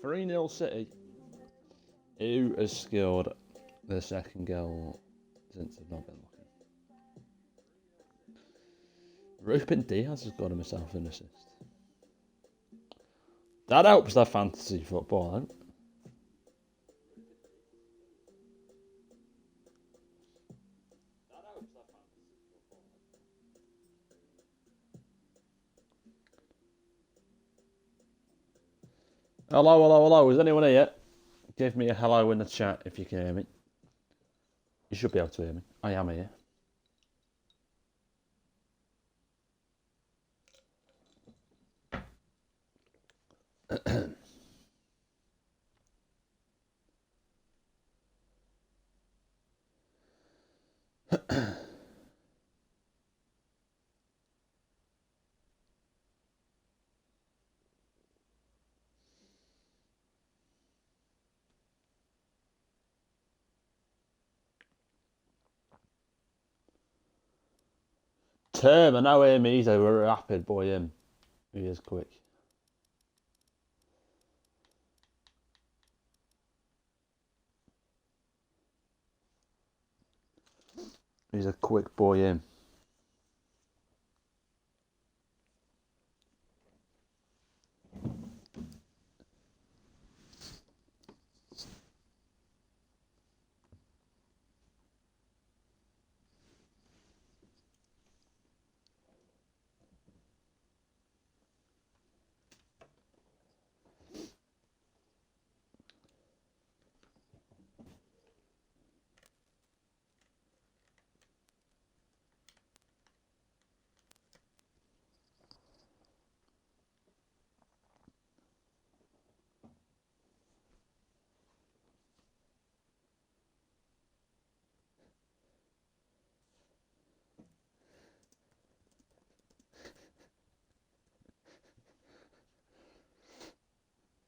3-0 City. Who has scored the second goal since I've not been looking? Ruben Diaz has got himself an assist. That helps their fantasy football, eh? Hello, hello, hello. Is anyone here? Give me a hello in the chat if you can hear me. You should be able to hear me. I am here. Term, I know him. He's a rapid boy. Him. He is quick. He's a quick boy. Him.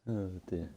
Oh dear.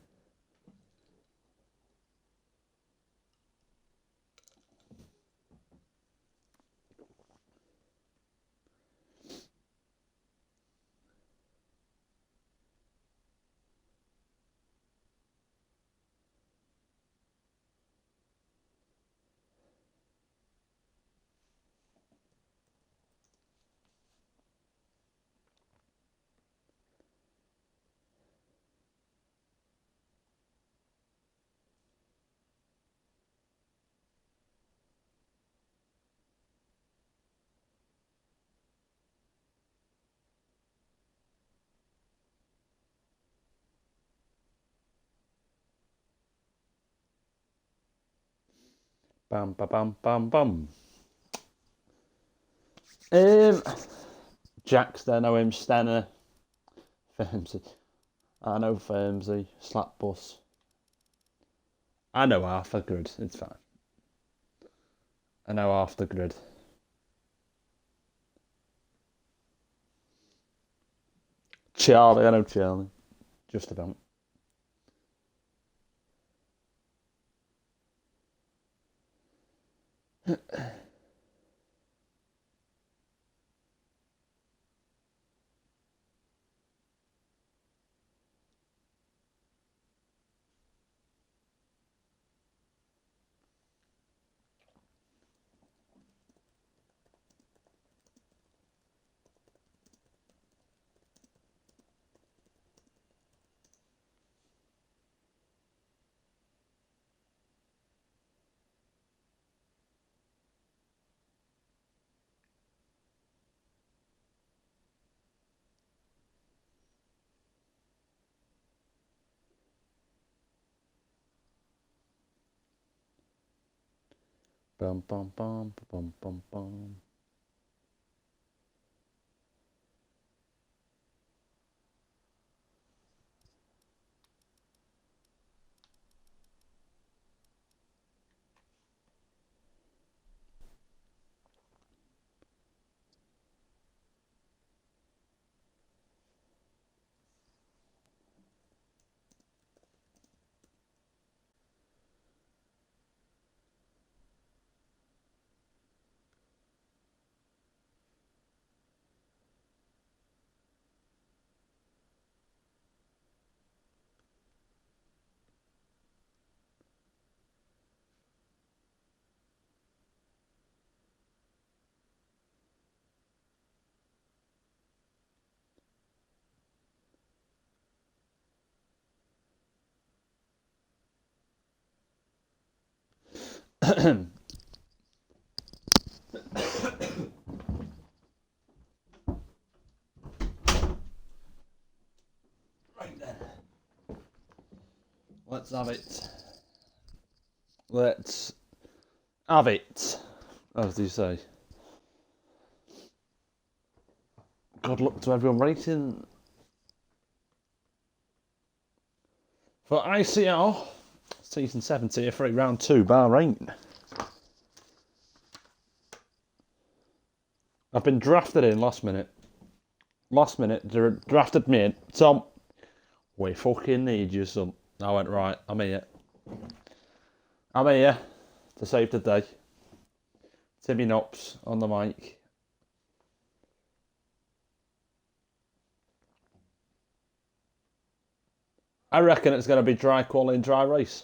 Bam, ba, bam, bam, bam. Jax, I know him. Stenner. Firmsy. I know Firmsy. Slapbus. I know half the grid. It's fine. I know half the grid. Charlie, I know Charlie. Just about. Bum, bum, bum, bum, bum, bum. Right then. Let's have it. Let's have it, as they say. Good luck to everyone racing for ICR Season 7 Tier 3 Round 2 Bahrain. I've been drafted in last minute. Last minute, they drafted me in. Tom, we fucking need you, son. I went, right, I'm here. I'm here to save the day. Timmy Knops on the mic. I reckon it's going to be dry quality and dry race.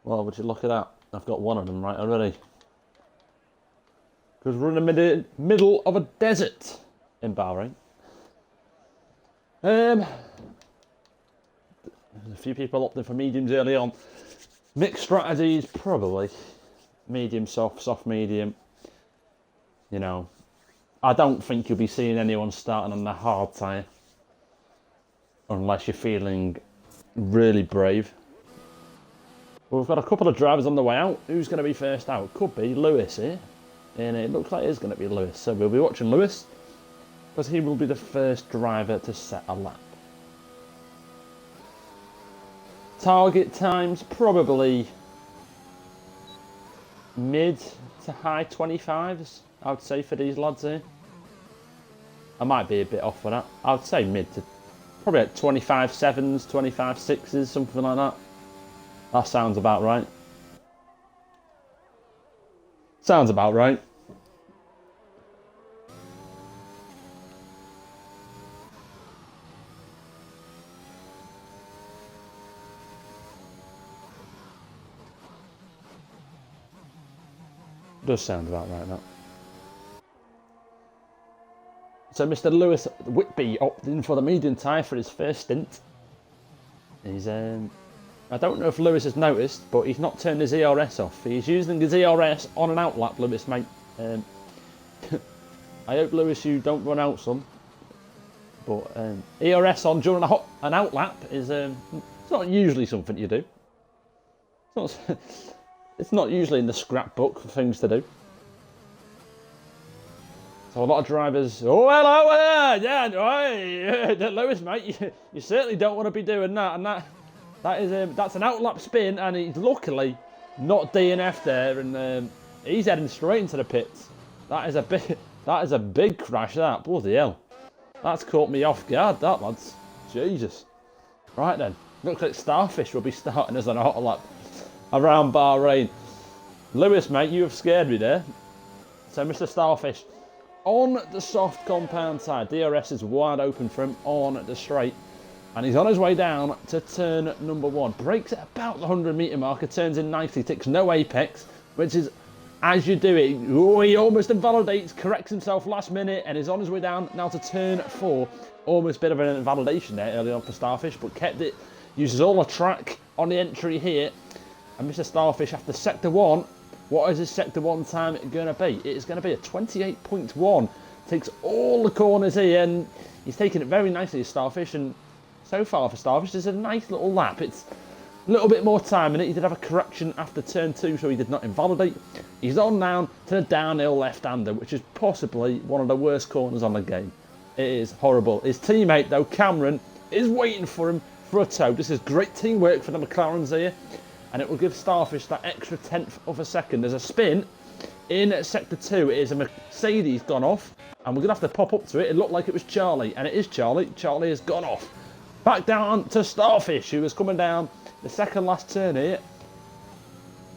Well, would you look at that? I've got one of them right already. Because we're in the middle of a desert in Bahrain. There's a few people opting for mediums early on. Mixed strategies, probably. Medium, soft, soft, medium. You know, I don't think you'll be seeing anyone starting on the hard tyre. Unless you're feeling really brave. Well, we've got a couple of drivers on the way out. Who's going to be first out? Could be Lewis here. And it looks like it is going to be Lewis. So we'll be watching Lewis. Because he will be the first driver to set a lap. Target times, probably mid to high 25s, I would say, for these lads here. I might be a bit off for that. I would say mid to probably like 25 sevens, 25 sixes, something like that. That sounds about right. Sounds about right. Does sound about right, that. So Mr. Lewis Whitby opted for the medium tyre for his first stint. He's I don't know if Lewis has noticed, but he's not turned his ERS off. He's using his ERS on an outlap, Lewis, mate. I hope, Lewis, you don't run out, son. But ERS on during an outlap is it's not usually something you do. It's not, It's not usually in the scrapbook for things to do. So a lot of drivers, oh hello, yeah, Lewis, mate, you certainly don't want to be doing that, and that's an outlap spin, and he's luckily not DNF there, and he's heading straight into the pits. That is a big crash. That bloody hell, that's caught me off guard. That, lads, Jesus. Right then, looks like Starfish will be starting as an auto lap around Bahrain. Lewis, mate, you have scared me there. So Mr. Starfish on the soft compound side. DRS is wide open for him on the straight. And he's on his way down to turn number 1. Brakes at about the 100 metre marker, turns in nicely, takes no apex, which is, as you do it, he almost invalidates, corrects himself last minute, and is on his way down now to turn 4. Almost a bit of an invalidation there early on for Starfish, but kept it, uses all the track on the entry here. And Mr. Starfish, after sector 1, what is his sector 1 time going to be? It is going to be a 28.1. Takes all the corners here, and he's taking it very nicely, Starfish. And so far for Starfish, there's a nice little lap. It's a little bit more time in it. He did have a correction after turn 2, so he did not invalidate. He's on down to the downhill left-hander, which is possibly one of the worst corners on the game. It is horrible. His teammate, though, Cameron, is waiting for him for a tow. This is great teamwork for the McLarens here. And it will give Starfish that extra tenth of a second. There's a spin in sector 2. It is a Mercedes gone off, and we're going to have to pop up to it. It looked like it was Charlie, and it is Charlie. Charlie has gone off. Back down to Starfish, who is coming down the second last turn here.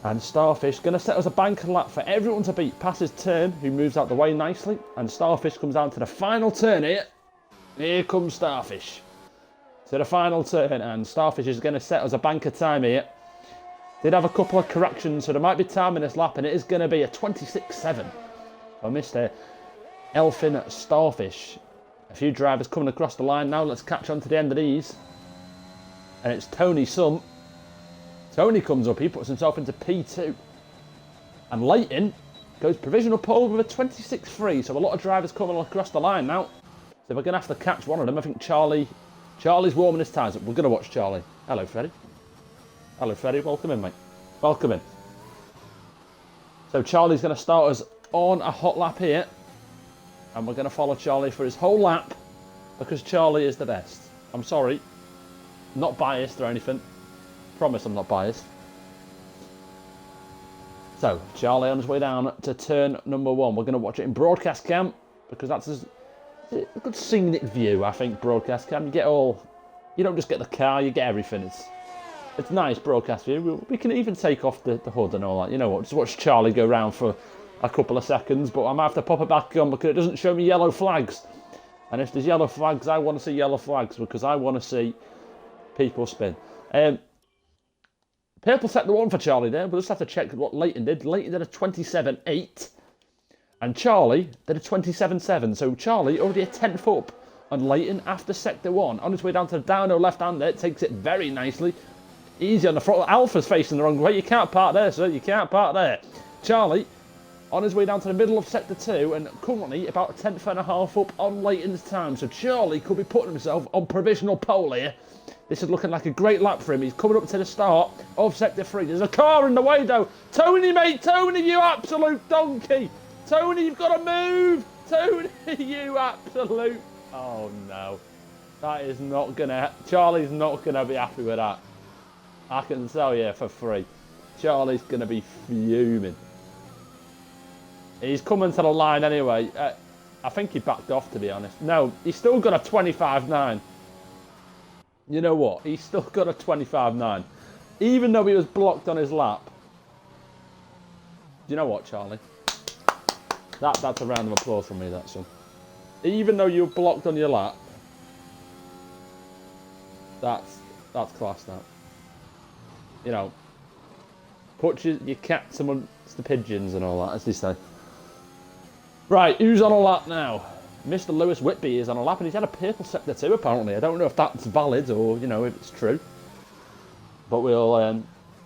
And Starfish going to set us a banker lap for everyone to beat. Passes Turn, who moves out the way nicely. And Starfish comes down to the final turn here. Here comes Starfish to the final turn, and Starfish is going to set us a banker time here. Did have a couple of corrections, so there might be time in this lap, and it is going to be a 26.7 for Mr. Elfin Starfish. A few drivers coming across the line now. Let's catch on to the end of these. And it's Tony's son. Tony comes up, he puts himself into P2. And Leighton goes provisional pole with a 26.3, so a lot of drivers coming across the line now. So we're going to have to catch one of them. I think Charlie's warming his tyres up. We're going to watch Charlie. Hello, Freddie. Hello, Freddie. Welcome in, mate. Welcome in. So Charlie's going to start us on a hot lap here. And we're going to follow Charlie for his whole lap, because Charlie is the best. I'm sorry. Not biased or anything. Promise I'm not biased. So, Charlie on his way down to turn number 1. We're going to watch it in broadcast cam, because that's a good scenic view, I think, broadcast cam. You don't just get the car, you get everything. It's nice broadcast view. We can even take off the hood and all that. You know what? Just watch Charlie go round for a couple of seconds, but I might have to pop it back on because it doesn't show me yellow flags. And if there's yellow flags, I want to see yellow flags because I want to see people spin. Purple sector 1 for Charlie there. We'll just have to check what Leighton did. Leighton did a 27.8 and Charlie did a 27.7. So Charlie already a 10th up on Leighton after sector 1. On his way down to the downhill left-hander, it takes it very nicely. Easy on the front. Alpha's facing the wrong way. You can't park there, sir. You can't park there. Charlie on his way down to the middle of sector 2 and currently about a 10th and a half up on Leighton's time. So Charlie could be putting himself on provisional pole here. This is looking like a great lap for him. He's coming up to the start of sector 3. There's a car in the way though. Tony, mate. Tony, you absolute donkey. Tony, you've got to move. Tony, you absolute... Oh no. That is not going to... Charlie's not going to be happy with that. I can tell you for free. Charlie's going to be fuming. He's coming to the line anyway. I think he backed off, to be honest. No, he's still got a 25.9. You know what? He's still got a 25.9. Even though he was blocked on his lap. Do you know what, Charlie? That's a round of applause from me, that son. Even though you were blocked on your lap. That's class, that. You know, put your cats amongst the pigeons and all that, as they say. Right, who's on a lap now? Mr. Lewis Whitby is on a lap, and he's had a purple sector 2, apparently. I don't know if that's valid or, you know, if it's true. But we'll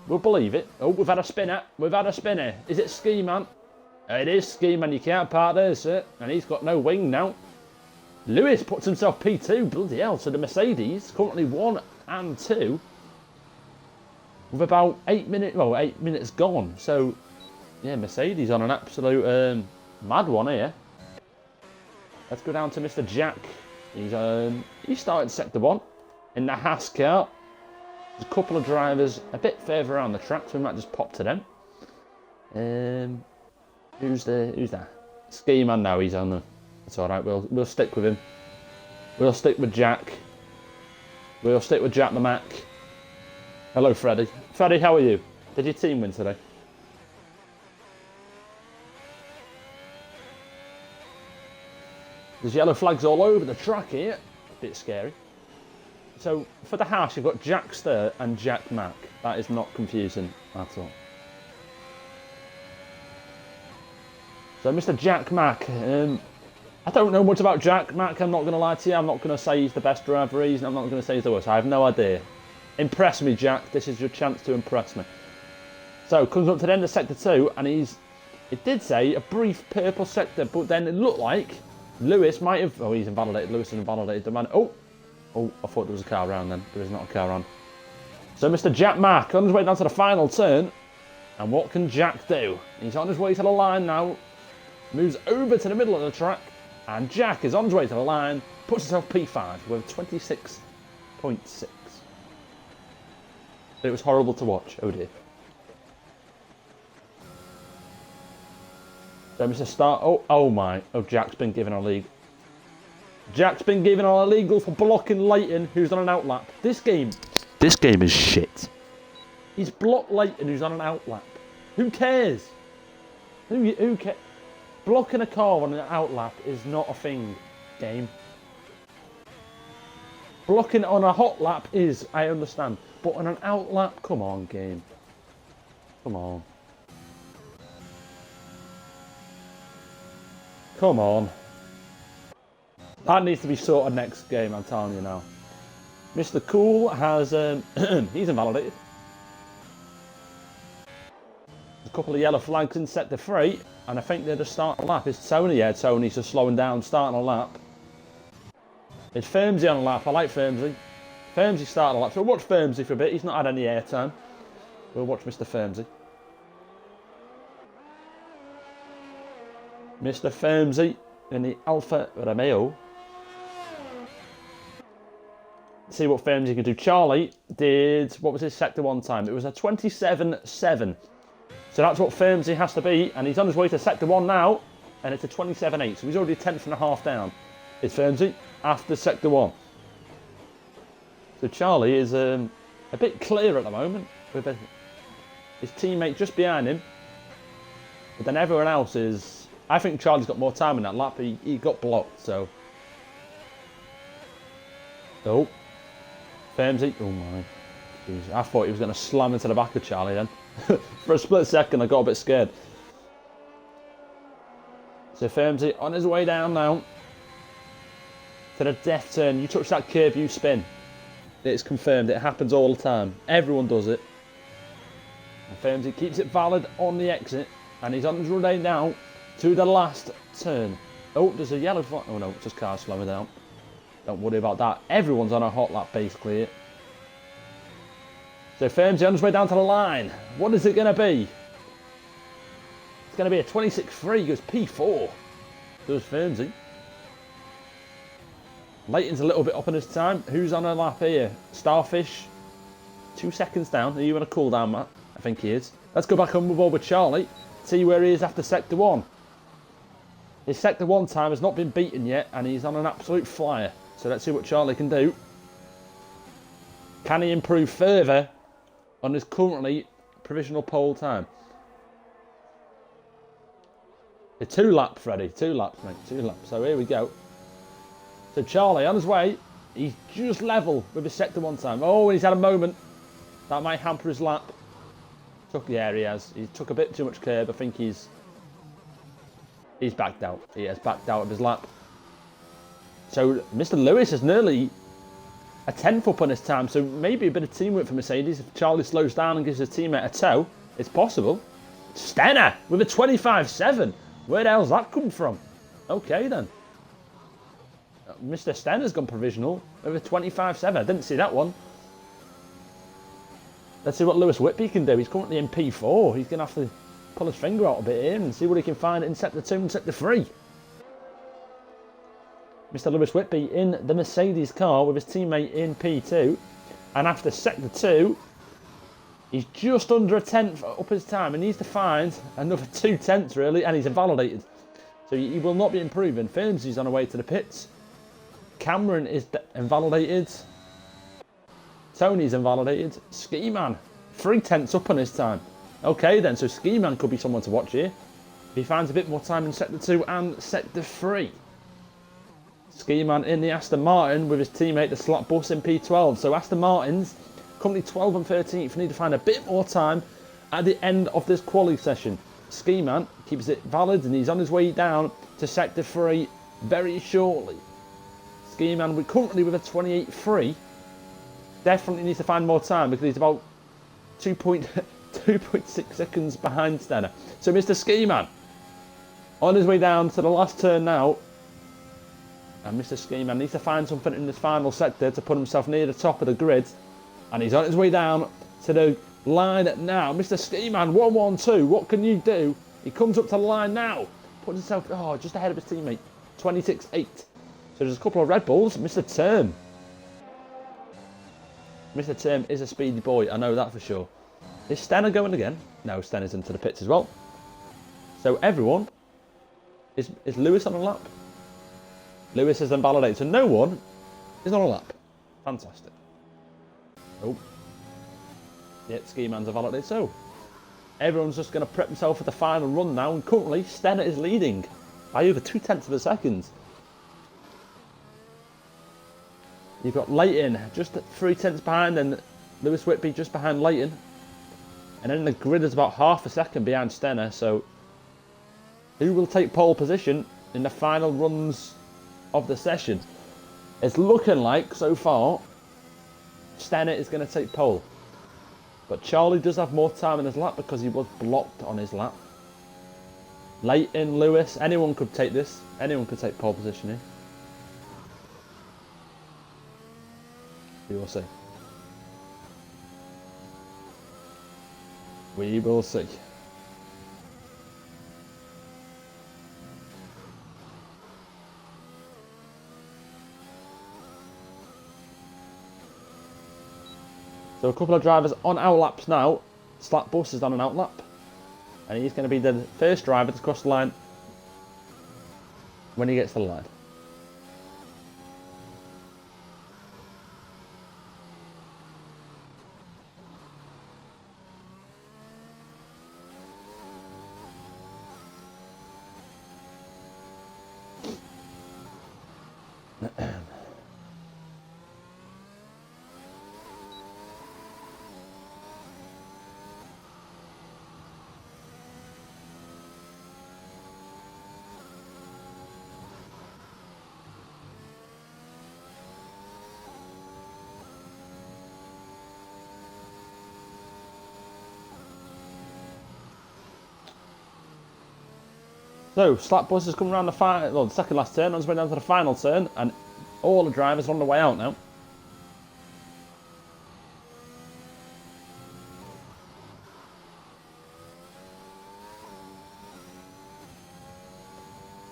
believe it. Oh, we've had a spinner. We've had a spinner. Is it Ski Man? It is Ski Man. You can't park there, sir. And he's got no wing now. Lewis puts himself P2. Bloody hell. So the Mercedes, currently 1 and 2. with about 8 minutes gone. So, yeah, Mercedes on an absolute mad one here. Let's go down to Mr. Jack. He started sector 1 in the Haas car. There's a couple of drivers a bit further around the track, so we might just pop to them. Who's that? Ski man now, he's on the... It's alright, we'll stick with him. We'll stick with Jack. We'll stick with Jack the Mac. Hello, Freddie. Freddie, how are you? Did your team win today? There's yellow flags all over the track here. Bit scary. So, for the Haas, you've got Jack Stir and Jack Mac. That is not confusing at all. So, Mr. Jack Mac, I don't know much about Jack Mac, I'm not going to lie to you. I'm not going to say he's the best driver, I'm not going to say he's the worst. I have no idea. Impress me, Jack. This is your chance to impress me. So, comes up to the end of Sector 2, and it did say a brief purple sector, but then it looked like Lewis might have... Oh, he's invalidated. Lewis has invalidated the man. Oh, I thought there was a car around then. There is not a car on. So, Mr. Jack Mac on his way down to the final turn. And what can Jack do? He's on his way to the line now. Moves over to the middle of the track. And Jack is on his way to the line. Puts himself P5 with 26.6. It was horrible to watch. Oh dear. So Mr. Start. Oh my. Oh, Jack's been given a league. Jack's been given an illegal for blocking Leighton, who's on an outlap. This game is shit. He's blocked Leighton, who's on an outlap. Who cares? Who cares? Blocking a car on an outlap is not a thing, game. Blocking on a hot lap is, I understand. But on an outlap, come on, game. Come on. Come on. That needs to be sorted next game, I'm telling you now. Mr. Cool has, he's invalidated. There's a couple of yellow flags in sector 3, and I think they're just starting a lap. It's Tony, yeah, Tony's just slowing down, starting a lap. It's Firmsy on a lap, I like Firmsy. Firmsy starting a lap, so we'll watch Firmsy for a bit, he's not had any airtime. We'll watch Mr. Firmsy. Mr. Firmsy in the Alfa Romeo. See what Firmsy can do. Charlie did, what was his sector 1 time? It was a 27.7. So that's what Firmsy has to be, and he's on his way to sector 1 now, and it's a 27.8. So he's already a tenth and a half down. It's Firmsy after sector 1. So Charlie is a bit clear at the moment, with his teammate just behind him. But then everyone else is... I think Charlie's got more time in that lap. He got blocked, so... Oh. Firmsy. Oh my. Jeez. I thought he was going to slam into the back of Charlie then. For a split second, I got a bit scared. So Firmsy on his way down now. To the death turn. You touch that curb, you spin. It's confirmed. It happens all the time. Everyone does it. And Firmsy keeps it valid on the exit. And he's on his way now to the last turn. Oh, there's a yellow flag. Oh no, it's just cars slowing down. Don't worry about that. Everyone's on a hot lap basically. So Firmsy on his way down to the line. What is it going to be? It's going to be a 26.3. He goes P4. Does Firmsy. Leighton's a little bit up on his time. Who's on a lap here? Starfish. 2 seconds down. Are you on a cooldown, Matt? I think he is. Let's go back on board with Charlie. See where he is after sector 1. His sector 1 time has not been beaten yet, and he's on an absolute flyer. So let's see what Charlie can do. Can he improve further on his currently provisional pole time? A 2 lap, Freddie. 2 laps, mate. 2 laps. So here we go. So Charlie on his way. He's just level with his sector 1 time. Oh, and he's had a moment. That might hamper his lap. Yeah, he has. He took a bit too much curb. I think he's backed out. He has backed out of his lap. So Mr. Lewis is nearly a 10th up on his time. So maybe a bit of teamwork for Mercedes. If Charlie slows down and gives his teammate a tow, it's possible. Stenner with a 25.7. Where the hell's that come from? Okay then. Mr. Stenner's gone provisional with a 25.7. I didn't see that one. Let's see what Lewis Whitby can do. He's currently in P4. He's going to have to pull his finger out a bit here and see what he can find in sector 2 and sector 3. Mr. Lewis Whitby in the Mercedes car with his teammate in P2. And after sector 2, he's just under a tenth up his time. He needs to find another 2 tenths really, and he's invalidated. So he will not be improving. Filmsy's on the way to the pits. Cameron is invalidated. Tony's invalidated. Ski Man, 3 tenths up on his time. Okay then, so Ski Man could be someone to watch here. If he finds a bit more time in sector 2 and sector 3. Ski Man in the Aston Martin with his teammate, the Slap Bus, in P12. So Aston Martins, currently 12 and 13th, need to find a bit more time at the end of this quali session. Ski Man keeps it valid and he's on his way down to sector 3 very shortly. Ski Man currently with a 28.3. Definitely needs to find more time because he's about 2.6 seconds behind Stenner. So Mr. Ski Man on his way down to the last turn now. And Mr. Ski Man needs to find something in this final sector to put himself near the top of the grid. And he's on his way down to the line now. Mr. Ski Man, 1-1-2. What can you do? He comes up to the line now. Puts himself just ahead of his teammate. 26.8. So there's a couple of Red Bulls. Mr. Term. Mr. Term is a speedy boy. I know that for sure. Is Stenner going again? No, Stenner's into the pits as well. So everyone... Is Lewis on a lap? Lewis is invalidated, so no one is on a lap. Fantastic. Oh. Yep, Ski Man's invalidated, so everyone's just going to prep himself for the final run now, and currently Stenner is leading by over 2 tenths of a second. You've got Leighton just 3 tenths behind, and Lewis Whitby just behind Leighton. And then the grid is about half a second behind Stenner, so who will take pole position in the final runs of the session? It's looking like, so far, Stenner is going to take pole. But Charlie does have more time in his lap because he was blocked on his lap. Leighton, Lewis, anyone could take this. Anyone could take pole position here. We will see. We will see. So a couple of drivers on outlaps now. Slap Bus is on an outlap. And he's going to be the first driver to cross the line when he gets to the line. So, Slap Bus is coming around the second last turn, on his way down to the final turn, and all the drivers are on the way out now.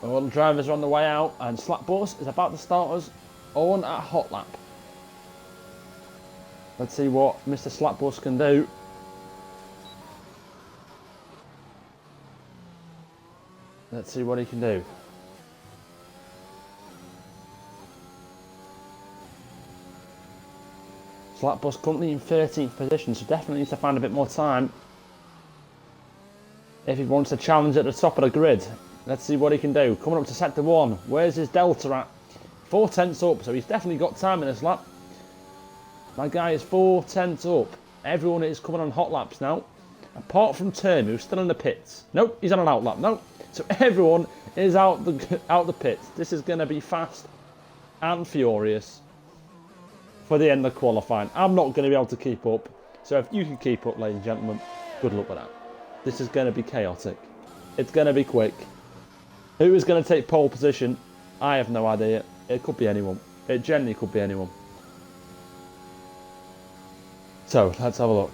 All the drivers are on the way out, and Slap Bus is about to start us on a hot lap. Let's see what Mr. Slap Bus can do. Let's see what he can do. Slap Bus currently in 13th position, so definitely needs to find a bit more time if he wants to challenge at the top of the grid. Let's see what he can do. Coming up to sector 1. Where's his delta at? 4 tenths up, so he's definitely got time in this lap. My guy is 4 tenths up. Everyone is coming on hot laps now. Apart from Term, who's still in the pits. Nope, he's on an outlap. Nope. So everyone is out the pits. This is going to be fast and furious for the end of qualifying. I'm not going to be able to keep up. So if you can keep up, ladies and gentlemen, good luck with that. This is going to be chaotic. It's going to be quick. Who is going to take pole position? I have no idea. It could be anyone. It genuinely could be anyone. So let's have a look.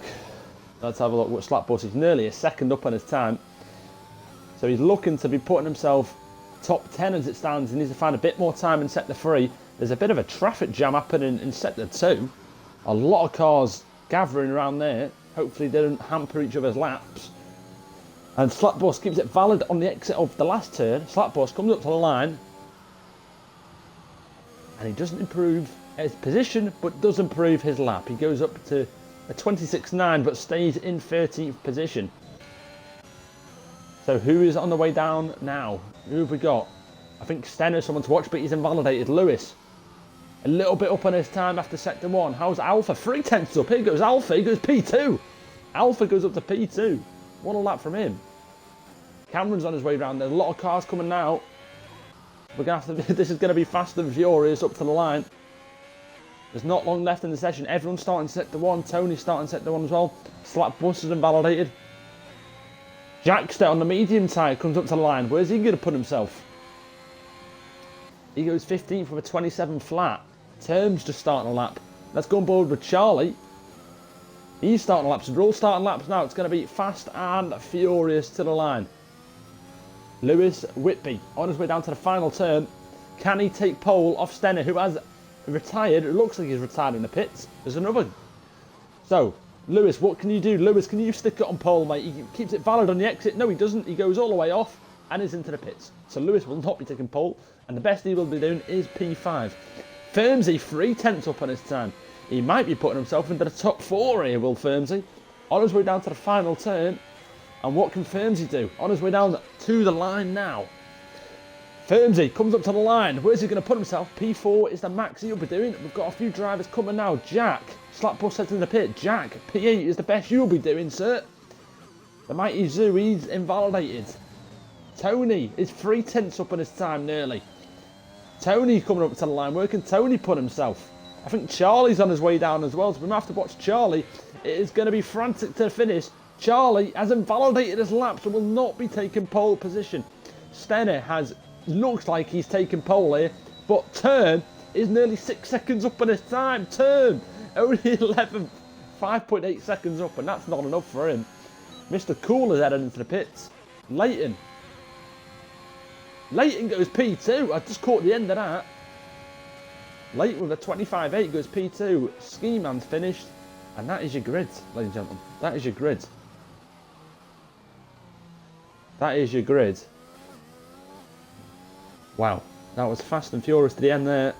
Let's have a look what Slapbus is. Nearly a second up on his time. So he's looking to be putting himself top 10 as it stands. He needs to find a bit more time in sector 3. There's a bit of a traffic jam happening in sector 2. A lot of cars gathering around there. Hopefully they don't hamper each other's laps. And Slapbus keeps it valid on the exit of the last turn. Slapbus comes up to the line. And he doesn't improve his position, but does improve his lap. He goes up to a 26.9, but stays in 13th position. So who is on the way down now? Who have we got? I think Stenner's someone to watch, but he's invalidated. Lewis. A little bit up on his time after sector 1. How's Alpha? 3/10 up. Here goes Alpha. He goes P2. Alpha goes up to P2. What a lap from him. Cameron's on his way round. There's a lot of cars coming now. We're gonna have to. This is going to be fast and furious up to the line. There's not long left in the session. Everyone's starting sector 1. Tony's starting sector 1 as well. Slapbus is invalidated. Jackster on the medium tyre comes up to the line. Where's he going to put himself? He goes 15th with a 27 flat. Term's just starting a lap. Let's go on board with Charlie. He's starting laps. We're all starting laps now. It's going to be fast and furious to the line. Lewis Whitby on his way down to the final turn. Can he take pole off Stenner, who has retired? It looks like he's retired in the pits. There's another. So, Lewis, what can you do? Lewis, can you stick it on pole, mate? He keeps it valid on the exit. No, he doesn't. He goes all the way off and is into the pits. So Lewis will not be taking pole. And the best he will be doing is P5. Firmsy, 3/10 up on his time. He might be putting himself into the top 4 here, Will Firmsy. On his way down to the final turn. And what can Firmsy do? On his way down to the line now. Firmsy comes up to the line. Where's he going to put himself? P4 is the max he'll be doing. We've got a few drivers coming now. Jack, Slapbus heads in the pit. Jack, P8 is the best you'll be doing, sir. The mighty Zoo, he's invalidated. Tony is 3/10 up on his time, nearly. Tony coming up to the line. Where can Tony put himself? I think Charlie's on his way down as well, so we might have to watch Charlie. It is going to be frantic to finish. Charlie has invalidated his laps and will not be taking pole position. Stenner looks like he's taking pole here, but Turn is nearly 6 seconds up on his time. Turn only 5.8 seconds up, and that's not enough for him. Mr. Cool is headed into the pits. Leighton goes P2. I just caught the end of that. Leighton with a 25.8 goes P2. Ski Man's finished, and that is your grid, ladies and gentlemen. That is your grid. That is your grid. Wow, that was fast and furious to the end there.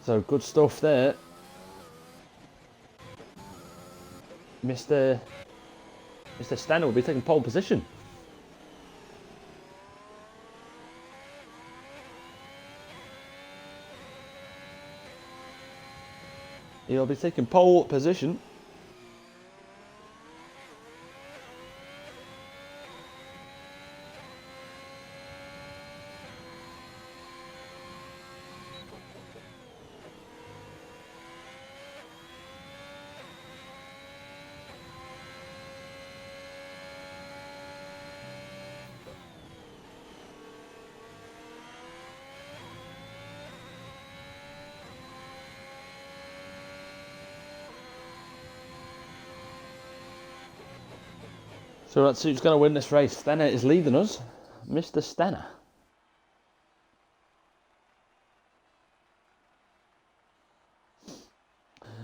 So good stuff there. Mr. Stenner will be taking pole position. He'll be taking pole position. So let's see who's going to win this race. Stenner is leading us. Mr. Stenner.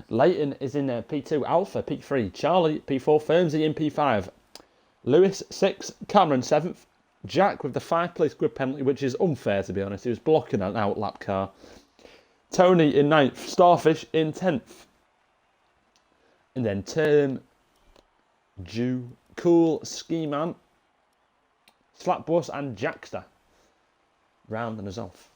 Leighton is in P2. Alpha, P3. Charlie, P4. Firmsy in P5. Lewis, 6th. Cameron, 7th. Jack with the 5th-place grid penalty, which is unfair, to be honest. He was blocking an outlap car. Tony in 9th. Starfish in 10th. And then Term, Jew, Cool, Ski Man, Slapbus and Jackster rounding us off.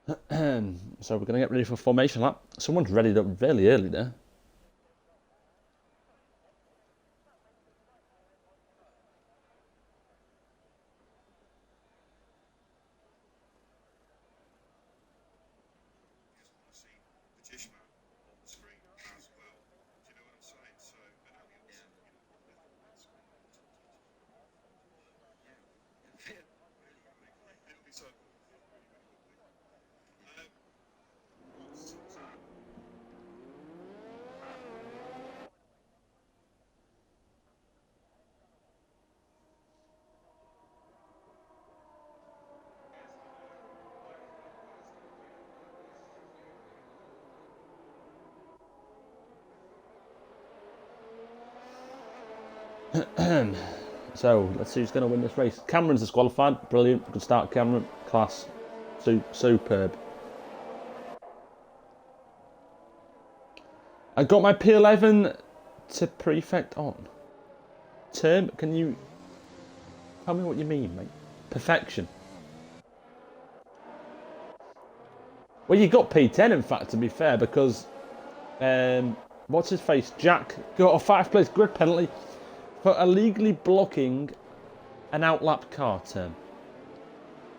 So we're going to get ready for formation lap. Someone's readied up really early there. So let's see who's going to win this race. Cameron's disqualified. Brilliant. Good start, Cameron. Class. Superb. I got my P11 to prefect on. Term, can you tell me what you mean, mate? Perfection. Well, you got P10, in fact, to be fair, because what's his face? Jack got a 5-place grid penalty for illegally blocking an outlap car turn.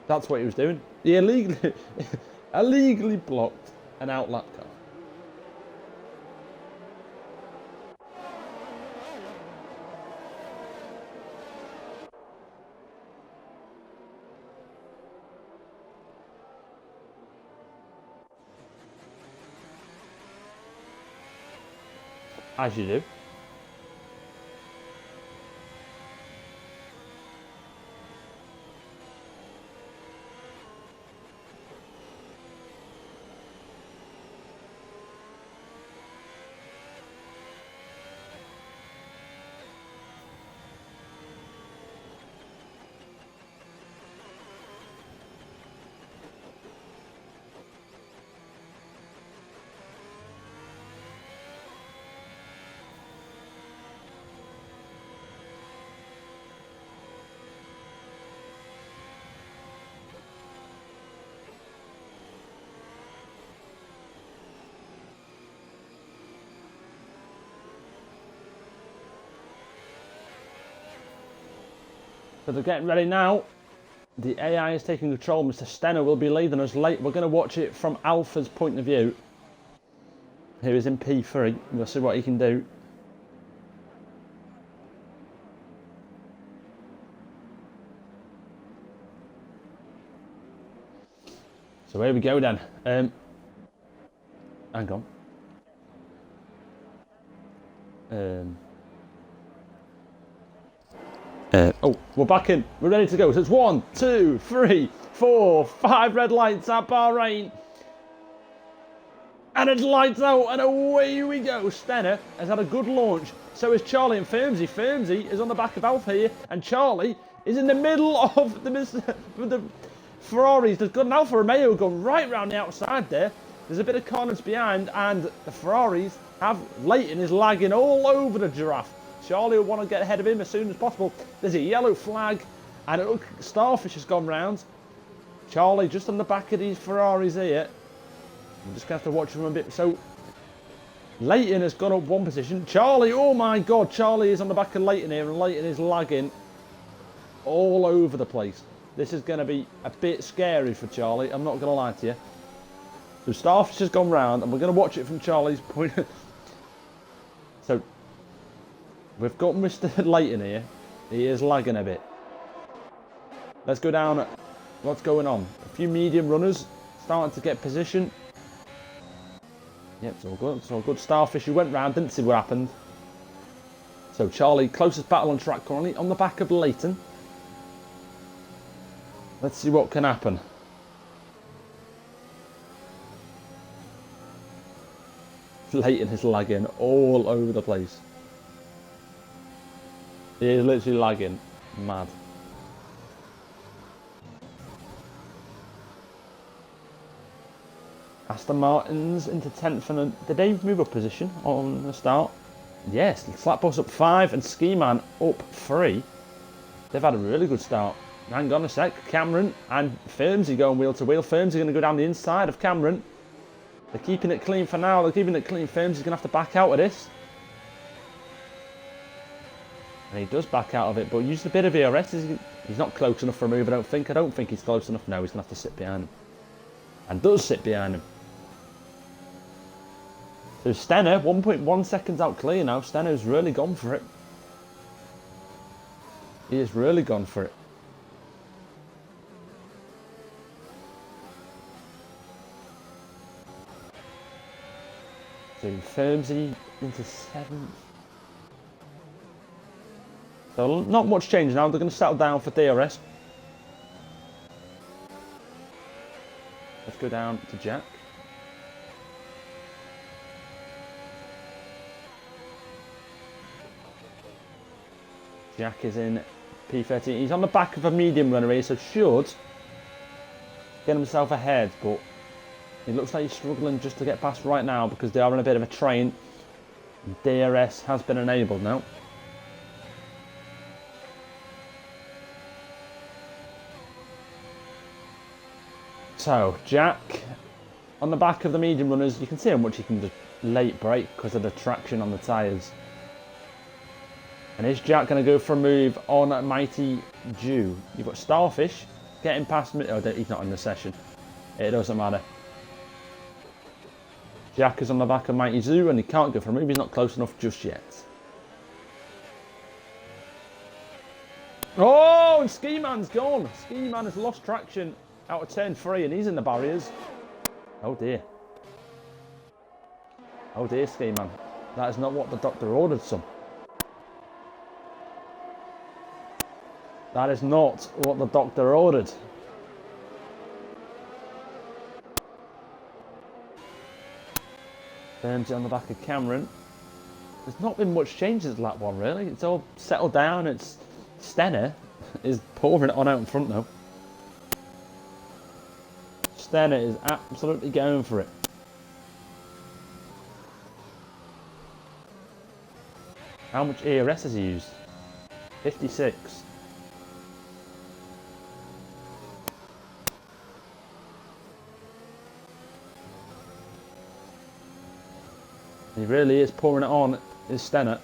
That's what he was doing. He illegally blocked an outlap car. As you do. So they're getting ready now. The AI is taking control. Mr. Stenner will be leading us late. We're going to watch it from Alpha's point of view. He is in P3. We'll see what he can do. So here we go then. Hang on. Oh, we're back in. We're ready to go. So it's 1, 2, 3, 4, 5 red lights at Bahrain. And it's lights out and away we go. Stenner has had a good launch. So is Charlie and Firmsy. Firmsy is on the back of Alpha here. And Charlie is in the middle of the Ferraris. There's got an Alfa Romeo going right round the outside there. There's a bit of carnage behind. And the Ferraris have... Leighton is lagging all over the Giraffe. Charlie will want to get ahead of him as soon as possible. There's a yellow flag, and it looks Starfish has gone round. Charlie just on the back of these Ferraris here. I'm just going to have to watch him a bit. So, Leighton has gone up one position. Charlie, oh my God, Charlie is on the back of Leighton here, and Leighton is lagging all over the place. This is going to be a bit scary for Charlie, I'm not going to lie to you. So, Starfish has gone round, and we're going to watch it from Charlie's point. So, we've got Mr. Leighton here. He is lagging a bit. Let's go down at what's going on. A few medium runners starting to get position. Yep, it's all good. It's all good. Starfish, who went round, didn't see what happened. So Charlie, closest battle on track currently, on the back of Leighton. Let's see what can happen. Leighton is lagging all over the place. He is literally lagging. Mad. Aston Martin's into 10th and did they move up position on the start? Yes, Slapboss up 5 and Ski Man up 3. They've had a really good start. Hang on a sec. Cameron and Firmsy going wheel to wheel. Firmsy going to go down the inside of Cameron. They're keeping it clean for now. They're keeping it clean. Firmsy's going to have to back out of this. And he does back out of it, but used a bit of ERS. He's not close enough for a move, I don't think. I don't think he's close enough. No, he's going to have to sit behind him. And does sit behind him. So Stenner, 1.1 seconds out clear now. Stenner's really gone for it. He has really gone for it. So Firmsy into 7th. So not much change now. They're going to settle down for DRS. Let's go down to Jack. Jack is in P13. He's on the back of a medium runner here, so should get himself ahead, but it looks like he's struggling just to get past right now because they are in a bit of a train. DRS has been enabled now. So, Jack, on the back of the medium runners, you can see how much he can just late brake because of the traction on the tyres. And is Jack going to go for a move on Mighty Jew? You've got Starfish getting past me. Oh, he's not in the session. It doesn't matter. Jack is on the back of Mighty Zoo and he can't go for a move. He's not close enough just yet. Oh, and Ski Man's gone. Ski Man has lost traction out of turn 3 and he's in the barriers. Oh dear. Oh dear, Ski Man. That is not what the doctor ordered, son. That is not what the doctor ordered. Firmsy on the back of Cameron. There's not been much changes to lap 1 really. It's all settled down. It's Stenner is pouring it on out in front now. Stenner is absolutely going for it. How much ERS has he used? 56. He really is pouring it on, is Stenner.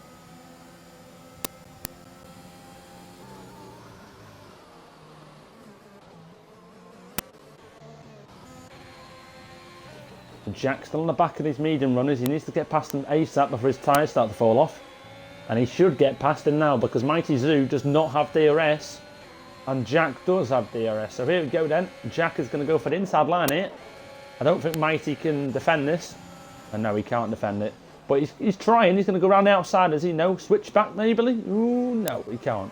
Jack's still on the back of these medium runners. He needs to get past them ASAP before his tyres start to fall off. And he should get past him now because Mighty Zoo does not have DRS. And Jack does have DRS. So here we go then. Jack is going to go for the inside line here. I don't think Mighty can defend this. And no, he can't defend it. But he's trying. He's going to go around the outside, does he? No. Switch back maybe? Ooh, no, he can't.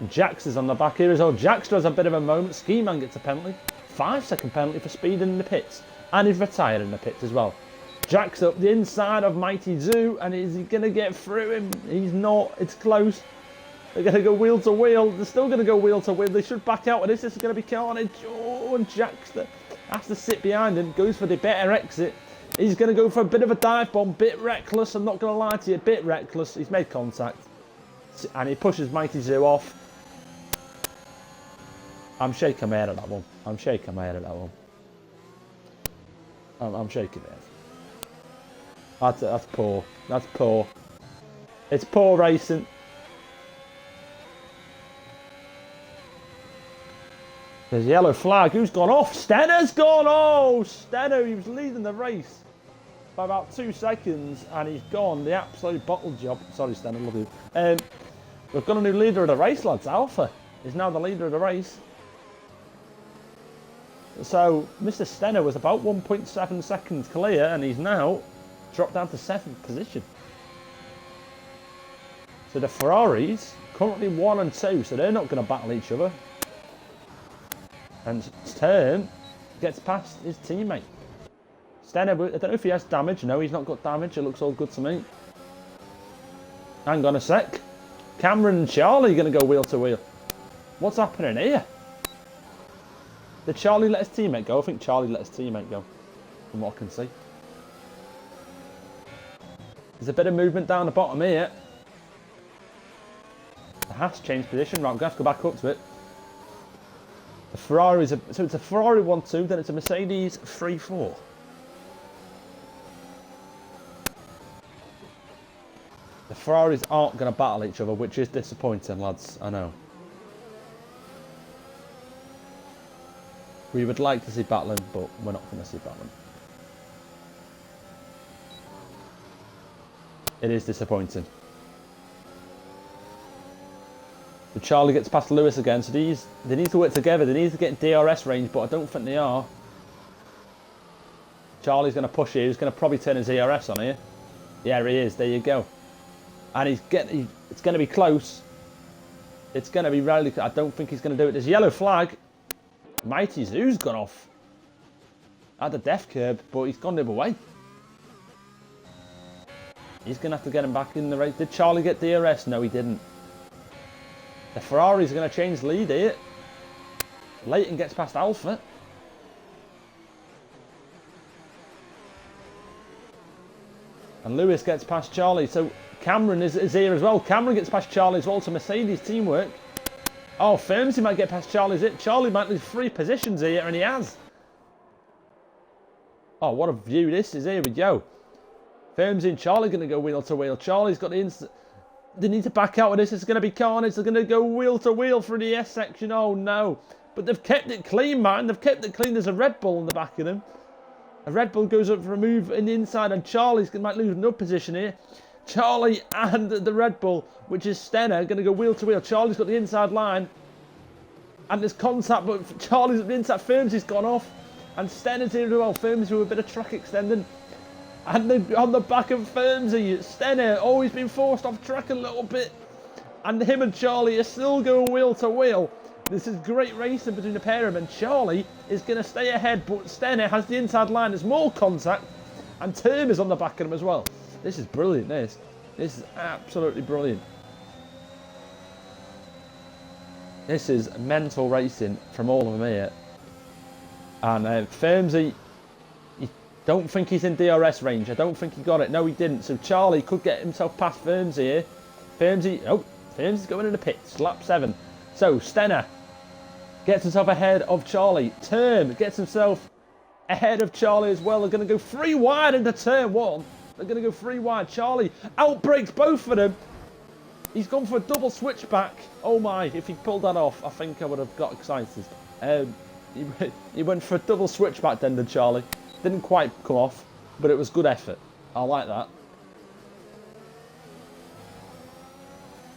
Jax is on the back here as well. Jax does a bit of a moment. Ski Man gets a penalty. 5-second penalty for speeding in the pits. And he's retired in the pits as well. Jack's up the inside of Mighty Zoo. And is he going to get through him? He's not. It's close. They're going to go wheel to wheel. They're still going to go wheel to wheel. They should back out of this. This is going to be carnage. Oh, and Jack's has to sit behind him. Goes for the better exit. He's going to go for a bit of a dive bomb. Bit reckless. I'm not going to lie to you. Bit reckless. He's made contact. And he pushes Mighty Zoo off. I'm shaking my head at that one. I'm shaking my head at that one. I'm shaking my head. That's poor. That's poor. It's poor racing. There's a yellow flag. Who's gone off? Stenner's gone. Oh, Stenner. He was leading the race by about 2 seconds, and he's gone. The absolute bottle job. Sorry, Stenner. Love you. We've got a new leader of the race, lads. Alpha is now the leader of the race. So Mr. Stenner was about 1.7 seconds clear, and he's now dropped down to 7th position. So the Ferraris currently 1 and 2, so they're not going to battle each other. And Turn gets past his teammate. Stenner, I don't know if he has damage. No, he's not got damage. It looks all good to me. Hang on a sec. Cameron and Charlie are going to go wheel to wheel. What's happening here? Did Charlie let his teammate go? I think Charlie let his teammate go, from what I can see. There's a bit of movement down the bottom here. The Haas changed position. Right, I'm going to have to go back up to it. The Ferrari's so it's a Ferrari 1-2, then it's a Mercedes 3-4. The Ferraris aren't going to battle each other, which is disappointing, lads. I know. We would like to see battling, but we're not going to see battling. It is disappointing. So Charlie gets past Lewis again, so they need to work together. They need to get DRS range, but I don't think they are. Charlie's going to push here. He's going to probably turn his ERS on here. Yeah, he is. There you go. And it's going to be close. It's going to be really. I don't think he's going to do it. There's a yellow flag. Mighty Zoo's gone off at the death curb, but he's gone the other way. He's going to have to get him back in the race. Did Charlie get DRS? No, he didn't. The Ferrari's going to change lead here. Leighton gets past Alpha. And Lewis gets past Charlie. So Cameron is here as well. Cameron gets past Charlie as well. So Mercedes teamwork. Oh, Firmsy might get past Charlie's it. Charlie might lose 3 positions here, and he has. Oh, what a view this is. Here we go. Firmsy and Charlie going to go wheel to wheel. Charlie's got the instant. They need to back out of this. It's going to be carnage. They're going to go wheel to wheel through the S section. Oh, no. But they've kept it clean, man. They've kept it clean. There's a Red Bull in the back of them. A Red Bull goes up for a move in the inside, and Charlie's might lose another position here. Charlie and the Red Bull, which is Stenner, going to go wheel to wheel. Charlie's got the inside line. And there's contact, but Charlie's at the inside. Firmsy's gone off. And Stenner's here as well. Firmsy with a bit of track extending. And on the back of Firmsy, Stenner always been forced off track a little bit. And him and Charlie are still going wheel to wheel. This is great racing between the pair of them. And Charlie is going to stay ahead, but Stenner has the inside line. There's more contact. And Term is on the back of him as well. This is brilliant, this. This is absolutely brilliant. This is mental racing from all of them here. And Firmsy, you don't think he's in DRS range. I don't think he got it. No, he didn't. So Charlie could get himself past Firmsy here. Firmsy's going in the pits. Lap 7. So Stenner gets himself ahead of Charlie. Term gets himself ahead of Charlie as well. They're going to go 3 wide into turn 1. They're going to go 3 wide. Charlie outbreaks both of them. He's gone for a double switchback. Oh my, if he pulled that off, I think I would have got excited. He went for a double switchback then, did Charlie. Didn't quite come off, but it was good effort. I like that.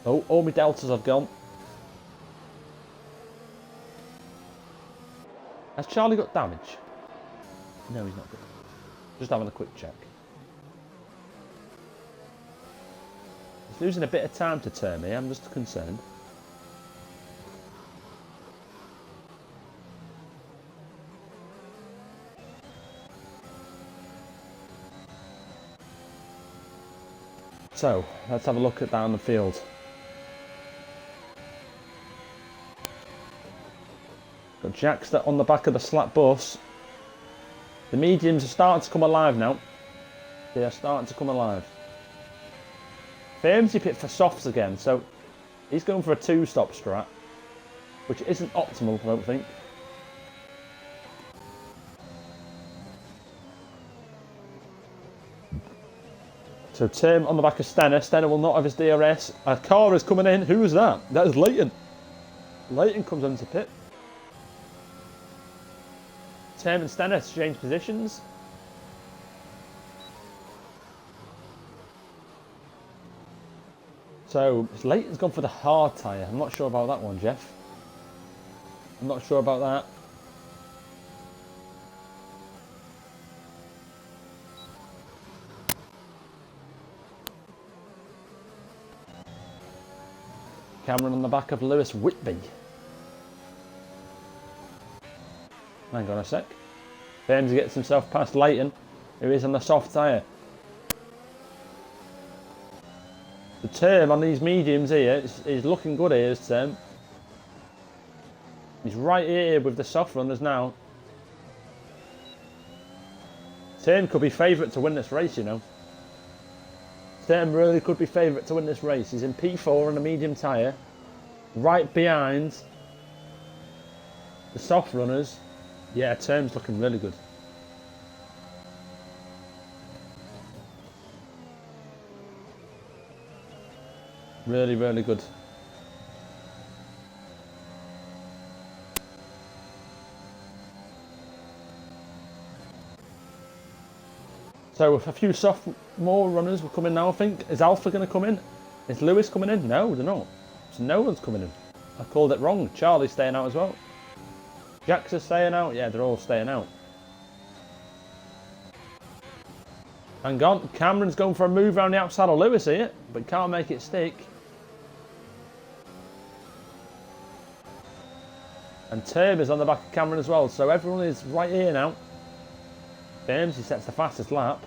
Oh, all my deltas have gone. Has Charlie got damage? No, he's not good. Just having a quick check. He's losing a bit of time to turn me. I'm just concerned. So, let's have a look at down the field. Got Jackster on the back of the slap bus. The mediums are starting to come alive now. They are starting to come alive. Firmsy pit for softs again, so he's going for a 2-stop strat, which isn't optimal, I don't think. So Tim on the back of Stenner. Stenner will not have his DRS. A car is coming in. Who is that? That is Leighton. Leighton comes into pit. Tim and Stenner exchange positions. So Leighton's gone for the hard tyre. I'm not sure about that one, Jeff. I'm not sure about that. Cameron on the back of Lewis Whitby. Hang on a sec. Firmsy gets himself past Leighton, who is on the soft tyre. The Term on these mediums here is looking good here, this Term. He's right here with the soft runners now. Term could be favourite to win this race, you know. Term really could be favourite to win this race. He's in P4 on a medium tyre. Right behind The soft runners, yeah, term's looking really good. Really, really good. So a few soft more runners will come in now, I think. Is Alpha going to come in? Is Lewis coming in? No, they're not. So no one's coming in. I called it wrong. Charlie's staying out as well. Jax is staying out. Yeah, they're all staying out. Hang on. Cameron's going for a move around the outside of Lewis here, but can't make it stick. And Term is on the back of Cameron as well. So everyone is right here now. Firms, he sets the fastest lap.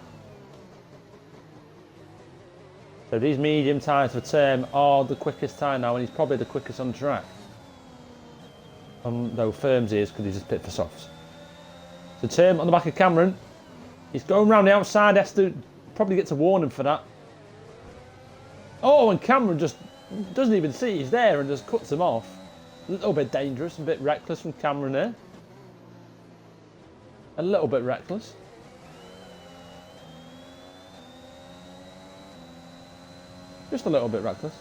So these medium tyres for Term are the quickest tyre now, and he's probably the quickest on track. Though Firms is, because he's just pit for softs. So Term on the back of Cameron. He's going round the outside, has to probably get to warn him for that. Oh, and Cameron just doesn't even see he's there and just cuts him off. A little bit dangerous, a bit reckless from Cameron there. A little bit reckless. Just a little bit reckless.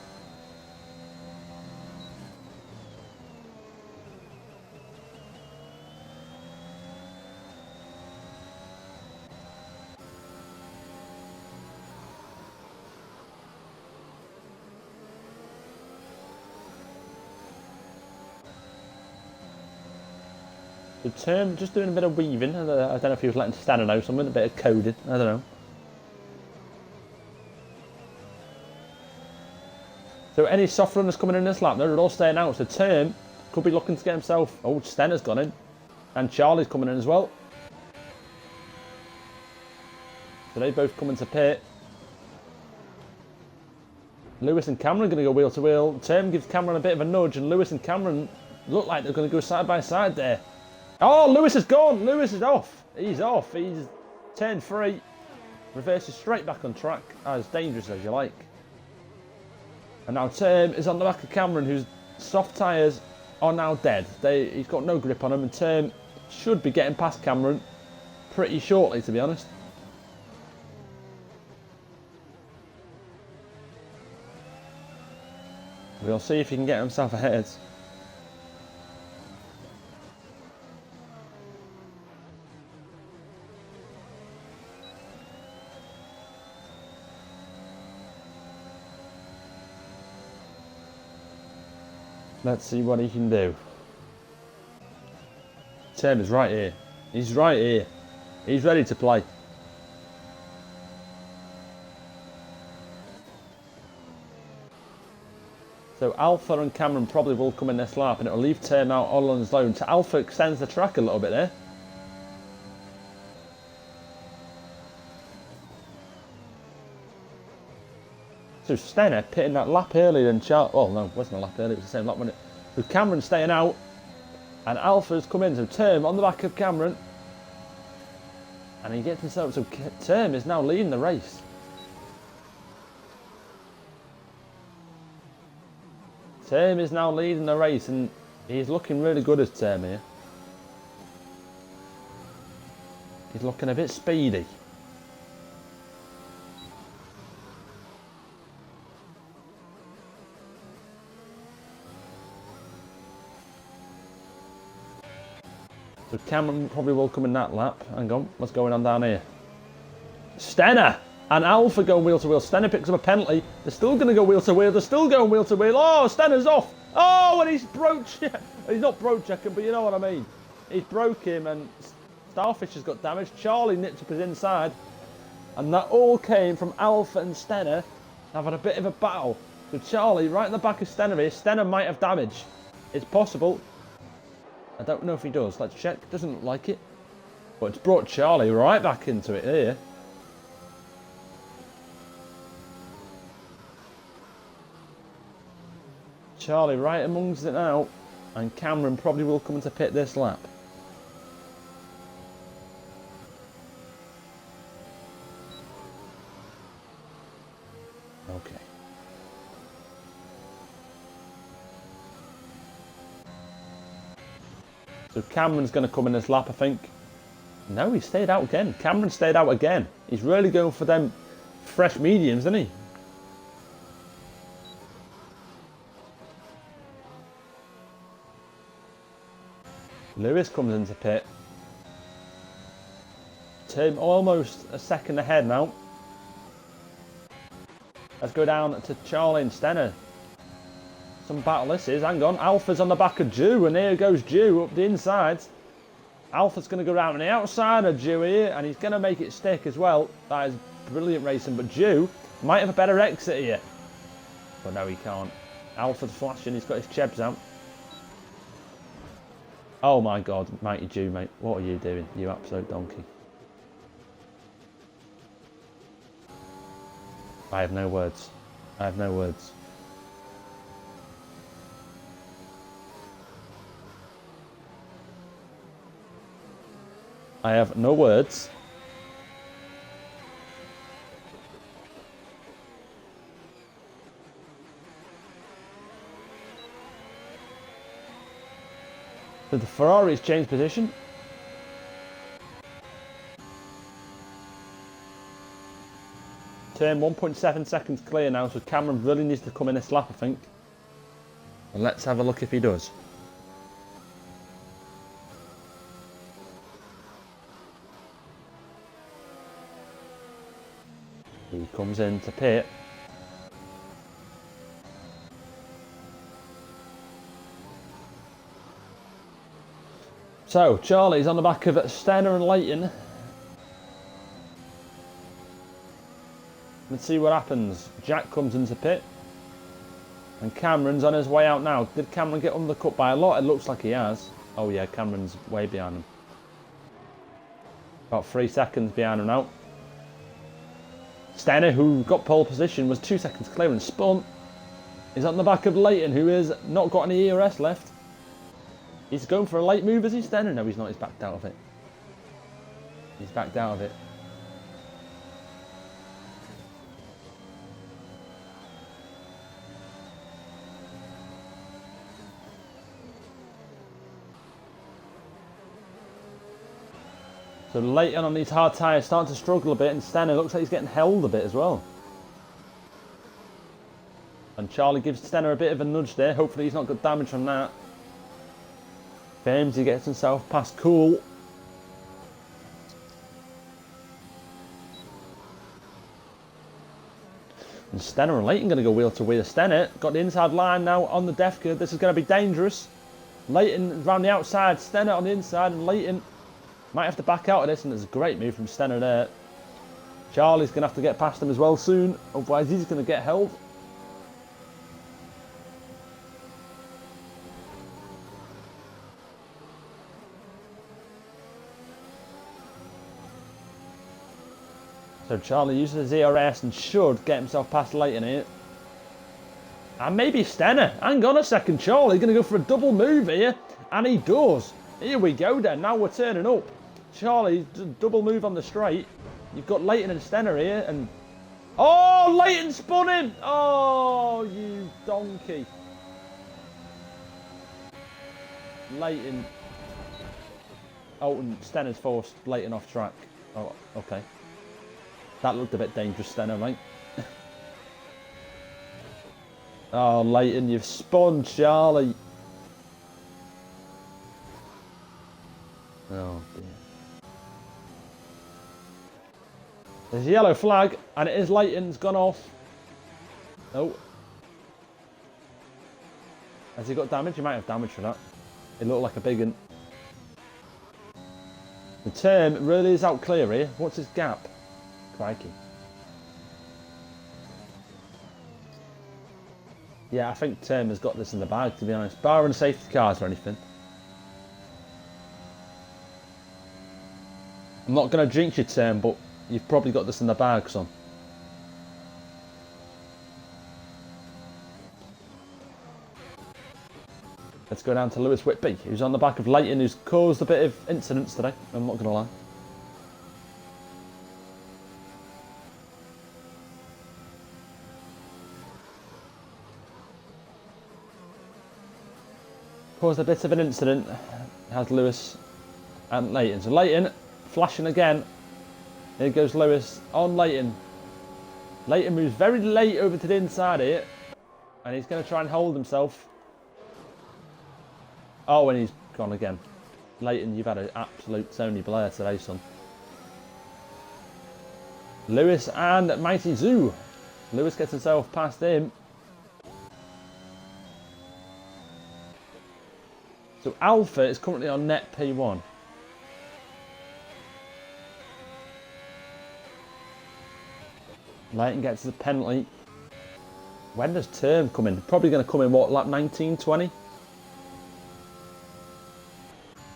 The Term just doing a bit of weaving. I don't know if he was letting Stanner know something, a bit of coding. I don't know. So any soft runners coming in this lap, they're all staying out. So Term could be looking to get himself... Oh, Stenner's gone in. And Charlie's coming in as well. So they both come into pit. Lewis and Cameron are going to go wheel to wheel. Term gives Cameron a bit of a nudge, and Lewis and Cameron look like they're going to go side by side there. Oh, Lewis is gone. Lewis is off. He's off. He's turned free. Reverses straight back on track. As dangerous as you like. And now Term is on the back of Cameron, whose soft tyres are now dead. He's got no grip on them, and Term should be getting past Cameron pretty shortly, to be honest. We'll see if he can get himself ahead. Let's see what he can do. Term is right here. He's right here. He's ready to play. So Alpha and Cameron probably will come in this lap, and it'll leave Term out all on his own. So Alpha extends the track a little bit there. So Stenner pitting that lap earlier than Charlie. Well, no, it wasn't a lap earlier, it was the same lap, wasn't it? With Cameron staying out, and Alpha's come in. So Term on the back of Cameron. And he gets himself. So Term is now leading the race. Term is now leading the race, and he's looking really good as Term here. He's looking a bit speedy. So Cameron probably will come in that lap. Hang on, what's going on down here? Stenner and Alpha going wheel to wheel. Stenner picks up a penalty. They're still going to go wheel to wheel. They're still going wheel to wheel. Oh, Stenner's off. Oh, and he's broke. He's not broke checking, but you know what I mean. He's broke him, and Starfish has got damaged. Charlie nipped up his inside, and that all came from Alpha and Stenner having a bit of a battle. So Charlie right in the back of Stenner here. Stenner might have damage. It's possible. I don't know if he does. Let's check. Doesn't look like it. But it's brought Charlie right back into it here. Charlie right amongst it now. And Cameron probably will come into pit this lap. Okay. So Cameron's going to come in his lap, I think. No, he stayed out again. Cameron stayed out again. He's really going for them fresh mediums, isn't he? Lewis comes into pit. Tim almost a second ahead now. Let's go down to Charlie and Stenner. Some battle this is. Hang on. Alpha's on the back of Jew, and here goes Jew up the inside. Alpha's going to go round on the outside of Jew here, and he's going to make it stick as well. That is brilliant racing, but Jew might have a better exit here. But no, he can't. Alpha's flashing. He's got his chebs out. Oh my God, mighty Jew, mate. What are you doing, you absolute donkey? I have no words. I have no words. I have no words. So the Ferrari's changed position. Turn 1.7 seconds clear now, so Cameron really needs to come in this lap, I think. And let's have a look if he does. He comes into pit. So, Charlie's on the back of Stenner and Leighton. Let's see what happens. Jack comes into pit. And Cameron's on his way out now. Did Cameron get undercut by a lot? It looks like he has. Oh yeah, Cameron's way behind him. About 3 seconds behind him now. Stenner, who got pole position, was 2 seconds clear and spun. He's on the back of Leighton, who has not got any ERS left. He's going for a late move, is he, Stenner? No, he's not. He's backed out of it. He's backed out of it. So Leighton on these hard tyres starting to struggle a bit, and Stenner looks like he's getting held a bit as well. And Charlie gives Stenner a bit of a nudge there. Hopefully he's not got damage from that. Fames, he gets himself past Cool. And Stenner and Leighton going to go wheel to wheel. Stenner got the inside line now on the Defka. This is going to be dangerous. Leighton round the outside, Stenner on the inside, and Leighton might have to back out of this, and it's a great move from Stenner there. Charlie's going to have to get past him as well soon, otherwise he's going to get held. So Charlie uses his ERS and should get himself past Leighton here. And maybe Stenner. Hang on a second, Charlie going to go for a double move here. And he does. Here we go then, now we're turning up. Charlie, double move on the straight. You've got Leighton and Stenner here, and... Oh, Leighton spun him! Oh, you donkey. Leighton. Oh, and Stenner's forced Leighton off track. Oh, okay. That looked a bit dangerous, Stenner, mate. Oh, Leighton, you've spun Charlie. Oh, dear. There's a yellow flag, and it is Leighton's gone off. Oh. Has he got damage? He might have damage for that. It looked like a big one. The term really is out clear here. What's his gap? Crikey. Yeah, I think Term has got this in the bag, to be honest. Barring safety cars or anything. I'm not going to jinx you, Term, but you've probably got this in the bag, son. Let's go down to Lewis Whitby, who's on the back of Leighton, who's caused a bit of incidents today, I'm not going to lie. caused a bit of an incident. Has Lewis and Leighton. So Leighton flashing again. Here goes Lewis on Leighton. Leighton moves very late over to the inside here. And he's going to try and hold himself. Oh, and he's gone again. Leighton, you've had an absolute Tony Blair today, son. Lewis and Mighty Zoo. Lewis gets himself past him. So Alpha is currently on net P1. Leighton gets the penalty. When does Term come in? Probably going to come in, what, lap 19, 20?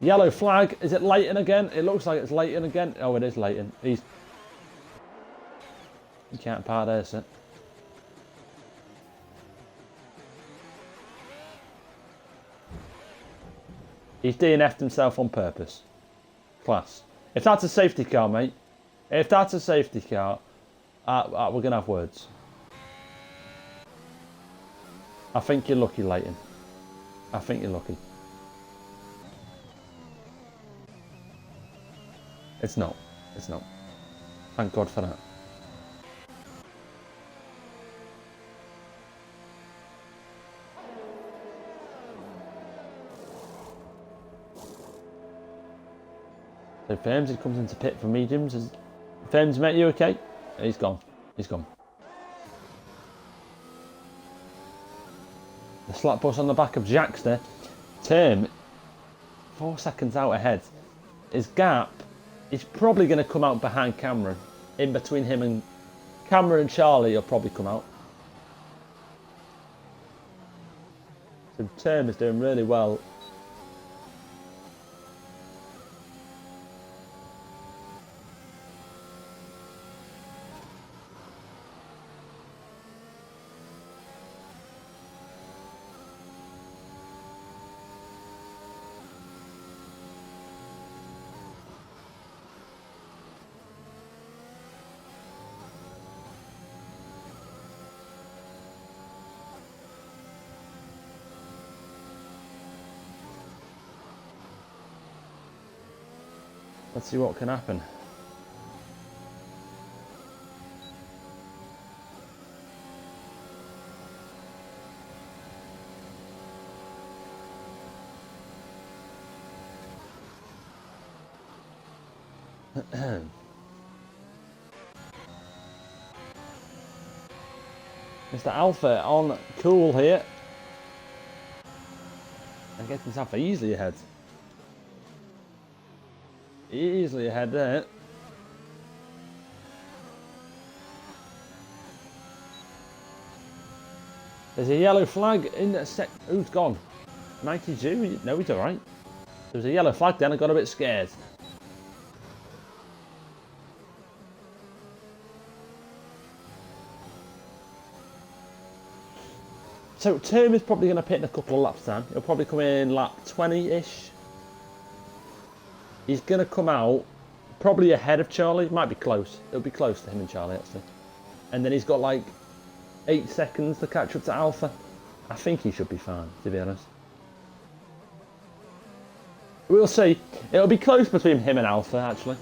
Yellow flag. Is it Leighton again? It looks like it's Leighton again. Oh, it is Leighton. You can't part there, sir. He's DNF'd himself on purpose. Class. If that's a safety car, mate. If that's a safety car, we're going to have words. I think you're lucky, Leighton. I think you're lucky. It's not. It's not. Thank God for that. So Firmsy comes into pit for mediums. Firmsy, mate, you okay? He's gone. He's gone. The slap bus on the back of Jack's there. Term, 4 seconds out ahead. His gap is probably going to come out behind Cameron. In between him and Cameron and Charlie, he'll probably come out. So Term is doing really well. Let's see what can happen. Mr. Alpha on cool here. And gets himself easily ahead. Easily ahead there. There's a yellow flag in the sec. Who's gone? 92? No, he's alright. There was a yellow flag then, I got a bit scared. So Term is probably going to pit in a couple of laps time. He'll probably come in lap 20-ish. He's going to come out probably ahead of Charlie. Might be close. It'll be close to him and Charlie, actually. And then he's got like 8 seconds to catch up to Alpha. I think he should be fine, to be honest. We'll see. It'll be close between him and Alpha, actually.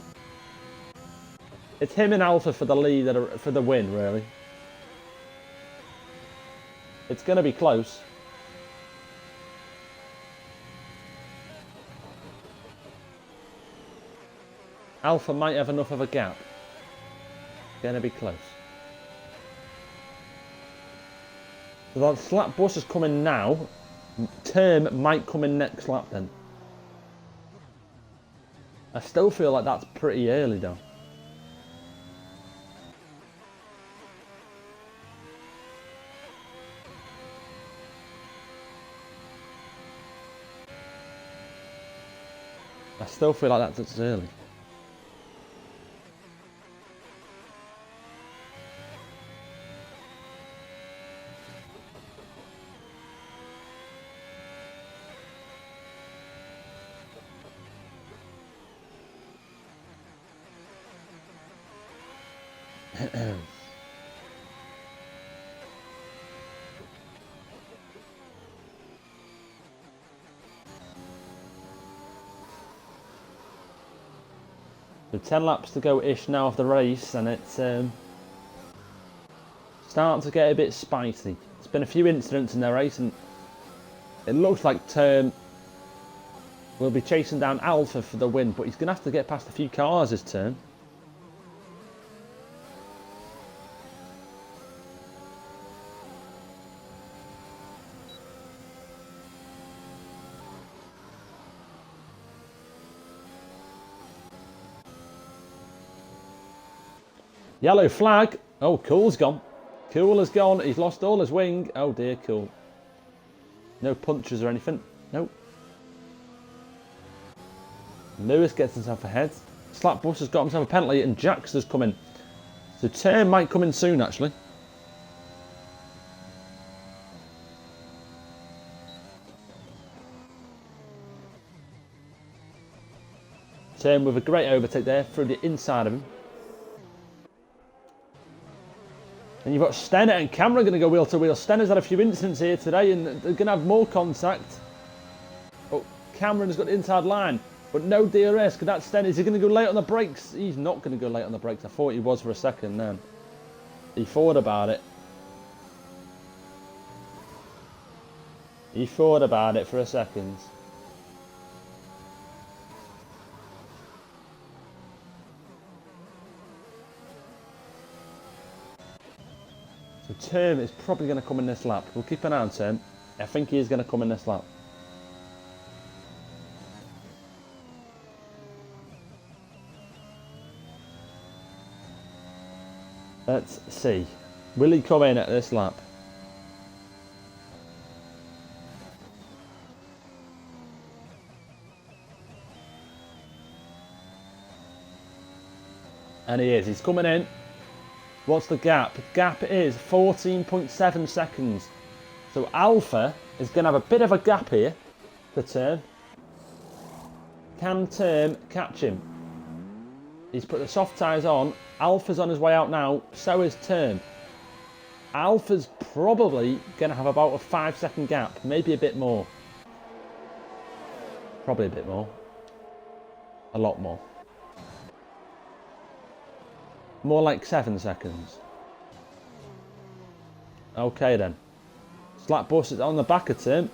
It's him and Alpha for the lead, for the win, really. It's going to be close. Alpha might have enough of a gap. Going to be close. So that slap bus is coming now. Term might come in next lap then. I still feel like that's pretty early though. I still feel like that's early. So 10 laps to go-ish now of the race, and it's starting to get a bit spicy. There's been a few incidents in the race, and it looks like Term will be chasing down Alpha for the win, but he's going to have to get past a few cars this turn. Yellow flag. Oh, Cool's gone. Cool has gone. He's lost all his wing. Oh dear, Cool. No punches or anything. Nope. Lewis gets himself ahead. Slapbus has got himself a penalty, and Jax has come in. So Term might come in soon, actually. Term with a great overtake there through the inside of him. And you've got Stenner and Cameron going to go wheel to wheel. Stenner's had a few incidents here today, and they're going to have more contact. Oh, Cameron's got the inside line, but no DRS. Because that's Stenner. Is he going to go late on the brakes? He's not going to go late on the brakes. I thought he was for a second then. He thought about it. He thought about it for a second. So Term is probably going to come in this lap. We'll keep an eye on Term. I think he is going to come in this lap. Let's see. Will he come in at this lap? And he is. He's coming in. What's the gap? The gap is 14.7 seconds. So Alpha is going to have a bit of a gap here for Term. Can Term catch him? He's put the soft tyres on. Alpha's on his way out now. So is Term. Alpha's probably going to have about a 5-second gap. Maybe a bit more. Probably a bit more. A lot more. More like 7 seconds. Okay then. Slapbus is on the back of Term.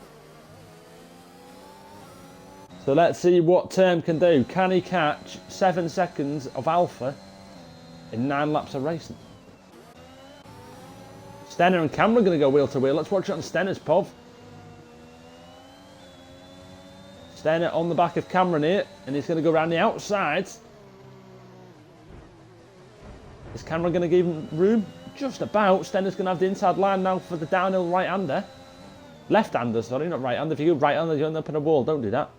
So let's see what Term can do. Can he catch 7 seconds of Alpha in 9 laps of racing? Stenner and Cameron are going to go wheel to wheel. Let's watch it on Stenner's POV. Stenner on the back of Cameron here, and he's going to go around the outside. Is Cameron going to give him room? Just about. Stenner's going to have the inside line now for the downhill right-hander. Left-hander, sorry, not right-hander. If you go right-hander, you end up in a wall. Don't do that.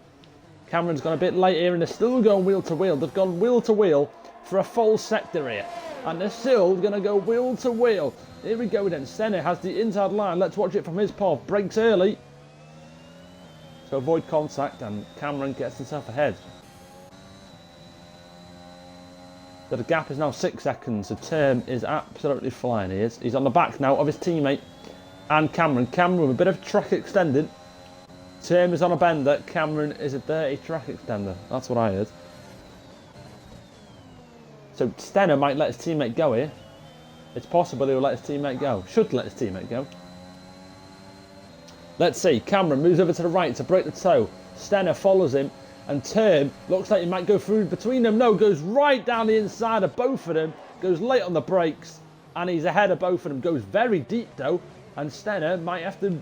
Cameron's gone a bit late here, and they're still going wheel to wheel. They've gone wheel to wheel for a full sector here. And they're still going to go wheel to wheel. Here we go then. Stenner has the inside line. Let's watch it from his POV. Brakes early to avoid contact, and Cameron gets himself ahead. So the gap is now 6 seconds. The Term is absolutely flying. He is. He's on the back now of his teammate and Cameron. Cameron with a bit of track extending. Term is on a bender. Cameron is a dirty track extender. That's what I heard. So Stenner might let his teammate go here. It's possible he'll let his teammate go. Should let his teammate go. Let's see. Cameron moves over to the right to break the toe. Stenner follows him. And Term looks like he might go through between them. No, goes right down the inside of both of them. Goes late on the brakes. And he's ahead of both of them. Goes very deep though. And Stenner might have to...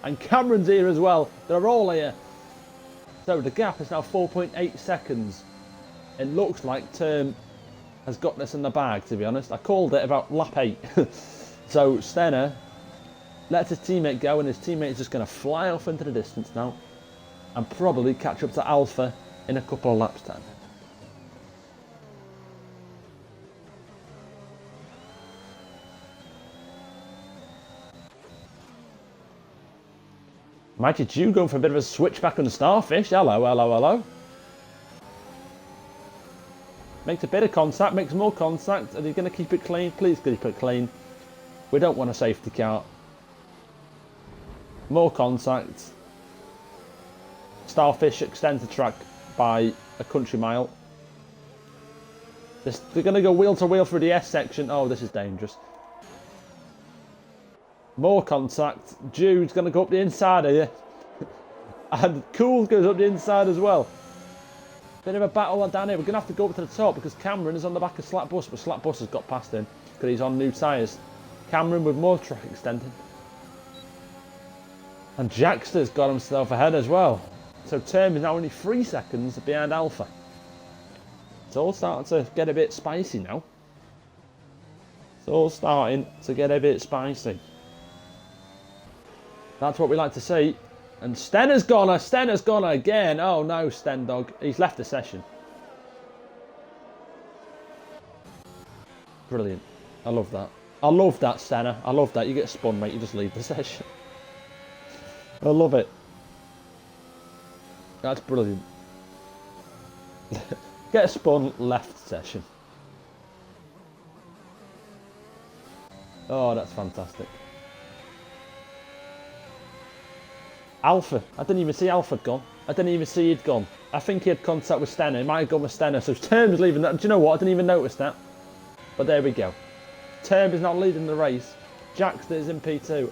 And Cameron's here as well. They're all here. So the gap is now 4.8 seconds. It looks like Term has got this in the bag, to be honest. I called it about lap 8. So Stenner lets his teammate go, and his teammate is just going to fly off into the distance now. And probably catch up to Alpha in a couple of laps time. Mighty Jew going for a bit of a switchback on the Starfish. Hello, hello, hello. Makes a bit of contact, makes more contact. Are they going to keep it clean? Please keep it clean. We don't want a safety car. More contact. Starfish extends the track by a country mile. They're going to go wheel to wheel through the S section. Oh, this is dangerous. More contact. Jude's going to go up the inside here. And Cool goes up the inside as well. Bit of a battle down here. We're going to have to go up to the top because Cameron is on the back of Slack Bus, but Slack Bus has got past him because he's on new tyres. Cameron with more track extending. And Jackster's got himself ahead as well. So Term is now only 3 seconds behind Alpha. It's all starting to get a bit spicy now. It's all starting to get a bit spicy. That's what we like to see. And Stenner's gone again. Oh no, Sten Dog. He's left the session. Brilliant. I love that. I love that, Stenner. I love that. You get spun, mate. You just leave the session. I love it. That's brilliant. Get spun, left session. Oh, that's fantastic. Alpha. I didn't even see Alpha gone. I didn't even see he'd gone. I think he had contact with Stenner. He might have gone with Stenner. So Term is leaving that. Do you know what? I didn't even notice that. But there we go. Term is not leading the race. Jackster is in P2.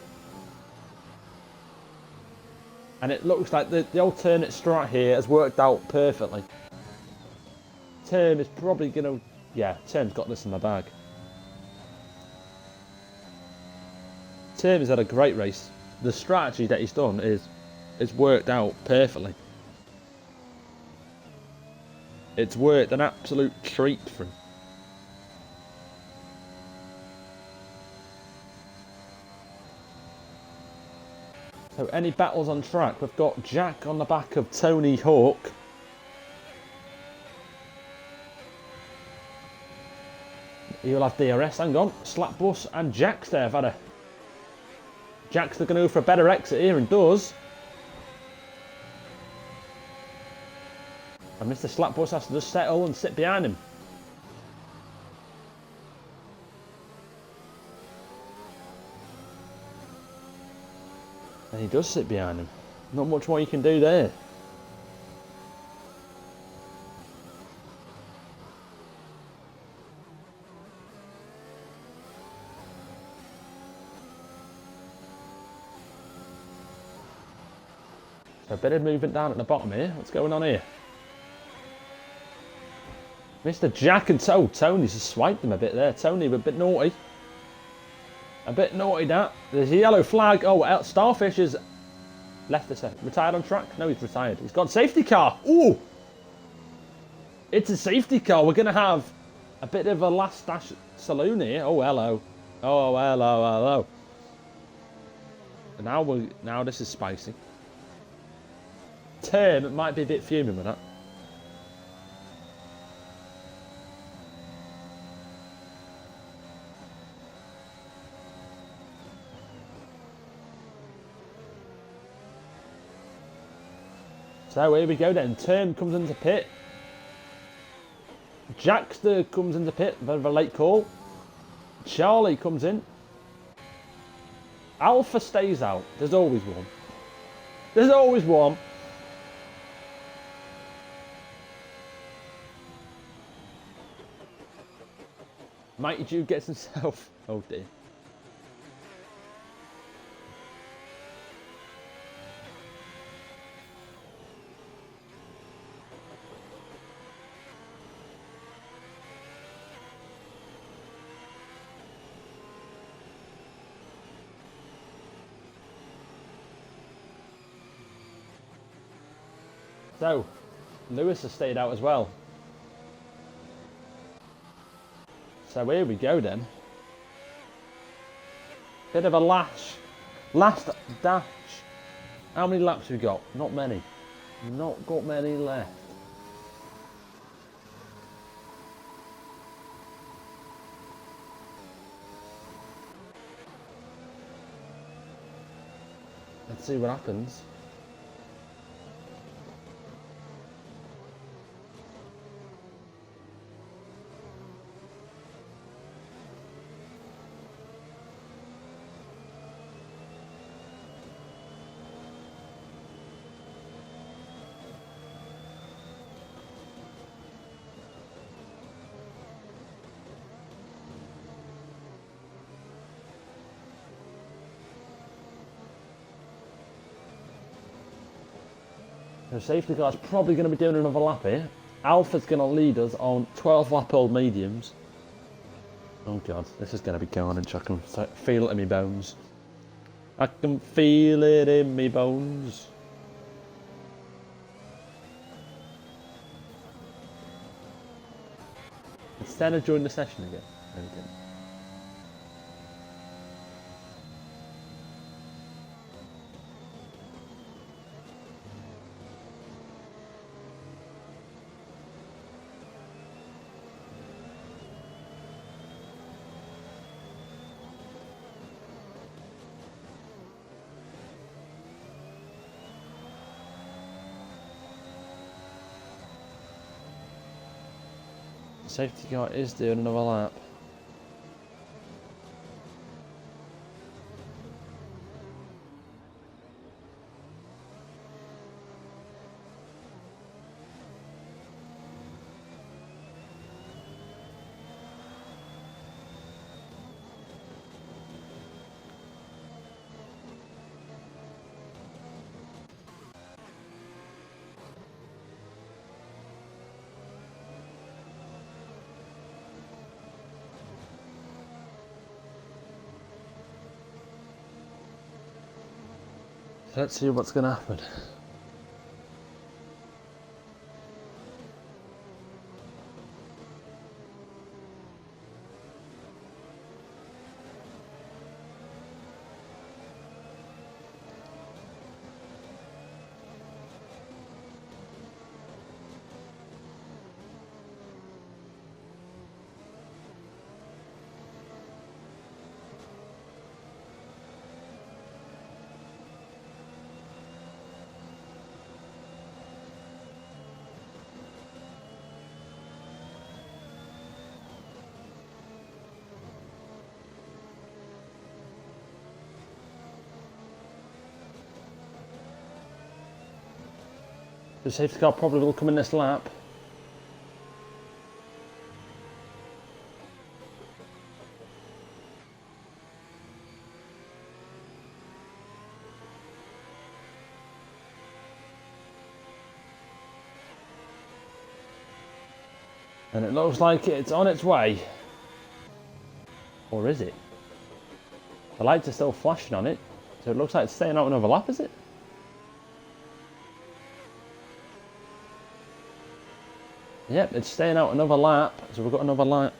And it looks like the alternate strat here has worked out perfectly. Term is probably going to... Yeah, Term's got this in the bag. Term has had a great race. The strategy that he's done is worked out perfectly. It's worked an absolute treat for him. So any battles on track? We've got Jack on the back of Tony Hawk. You'll have DRS, hang on. Slap Bus and Jackster have had a... Jackster going to go for a better exit here and does. And Mr. Slap Bus has to just settle and sit behind him. And he does sit behind him. Not much more you can do there. So a bit of movement down at the bottom here. What's going on here? Mr. Jack and Tony's just swiped him a bit there. Tony a bit naughty. A bit naughty that. There's a yellow flag. Oh, Starfish is left the set. Retired on track? No, he's retired. He's got safety car. Ooh! It's a safety car. We're going to have a bit of a last dash saloon here. Oh, hello. Oh, hello. And now this is spicy. Term might be a bit fuming with that. So here we go then. Term comes into pit. Jackster comes into pit. Bit of a late call. Charlie comes in. Alpha stays out. There's always one. There's always one. Mighty Jude gets himself... Oh dear. So, Lewis has stayed out as well. So here we go then. Bit of a last dash. How many laps have we got? Not many. Not got many left. Let's see what happens. The safety car's probably going to be doing another lap here. Alpha's going to lead us on 12 lap old mediums. Oh god, this is going to be carnage. I can feel it in my bones. I can feel it in my bones. Instead of joining the session again. There we go. Safety car is doing another lap. Let's see what's going to happen. The safety car probably will come in this lap. And it looks like it's on its way. Or is it? The lights are still flashing on it, so it looks like it's staying out another lap, is it? Yep, it's staying out another lap, so we've got another lap.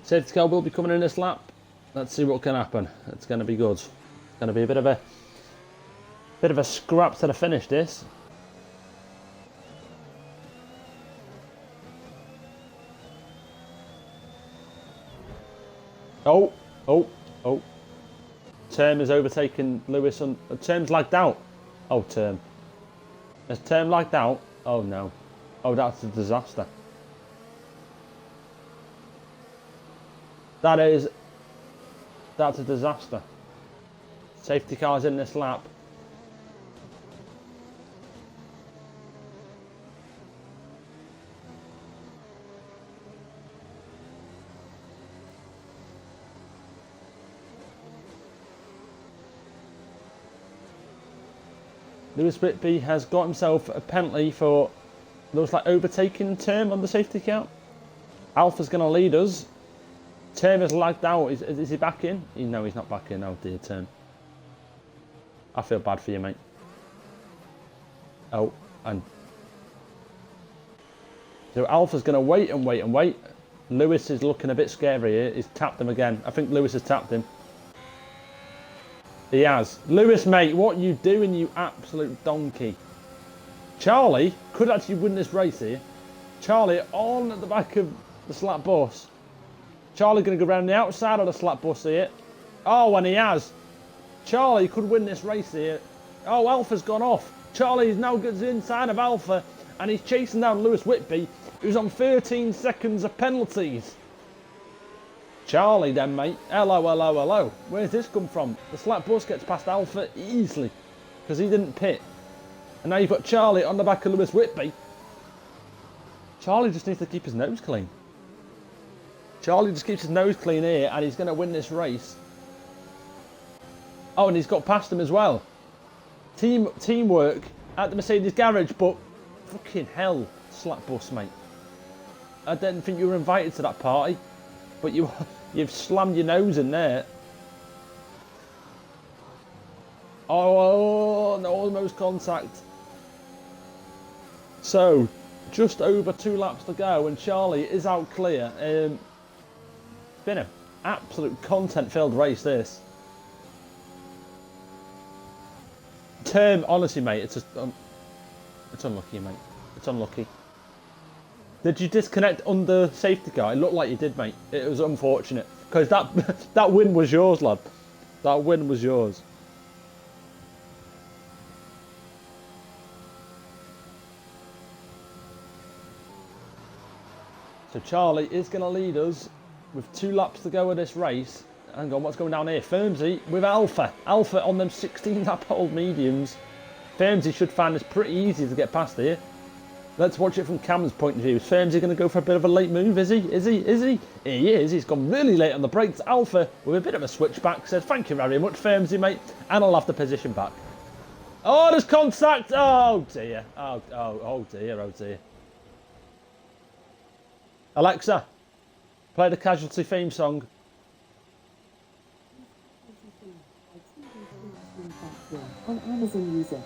Safety car will be coming in this lap. Let's see what can happen. It's going to be good. It's going to be a bit of a scrap to the finish. This. Oh. Term is overtaking Lewis and Term's lagged out. Oh, Term. Has Term lagged out? Oh no. Oh, that's a disaster. That's a disaster. Safety car's in this lap. Lewis Whitby has got himself a penalty for, looks like overtaking Term on the safety car. Alpha's going to lead us. Term is lagged out. Is he back in? No, he's not back in. Oh dear, Term. I feel bad for you, mate. Oh, and so Alpha's going to wait and wait and wait. Lewis is looking a bit scary here. He's tapped him again. I think Lewis has tapped him. He has. Lewis, mate, what are you doing, you absolute donkey? Charlie could actually win this race here. Charlie on at the back of the slap bus. Charlie going to go around the outside of the slap bus here. Oh, and he has. Charlie could win this race here. Oh, Alpha's gone off. Charlie is now gets inside of Alpha and he's chasing down Lewis Whitby, who's on 13 seconds of penalties. Charlie then, mate. Hello, hello, hello. Where's this come from? The slap bus gets past Alpha easily because he didn't pit. And now you've got Charlie on the back of Lewis Whitby. Charlie just needs to keep his nose clean. Charlie just keeps his nose clean here and he's going to win this race. Oh, and he's got past him as well. Teamwork at the Mercedes garage, but fucking hell, slap bus, mate. I didn't think you were invited to that party, but you've slammed your nose in there. Oh, no, almost contact. So, just over 2 laps to go and Charlie is out clear. Been an absolute content-filled race, this. Term, honestly, mate, it's unlucky, mate. It's unlucky. Did you disconnect under safety car? It looked like you did, mate. It was unfortunate because that win was yours, lad. That win was yours. So Charlie is going to lead us with 2 laps to go of this race. Hang on, what's going down here? Firmsy with Alpha. Alpha on them 16 lap old mediums. Firmsy should find this pretty easy to get past here. Let's watch it from Cameron's point of view. Is Firmsy going to go for a bit of a late move? Is he? Is he? Is he? He is. He's gone really late on the brakes. Alpha with a bit of a switchback says, thank you very much, Firmsy, mate. And I'll have the position back. Oh, there's contact. Oh, dear. Oh, dear. Oh, dear. Alexa, play the Casualty theme song. On Amazon Music.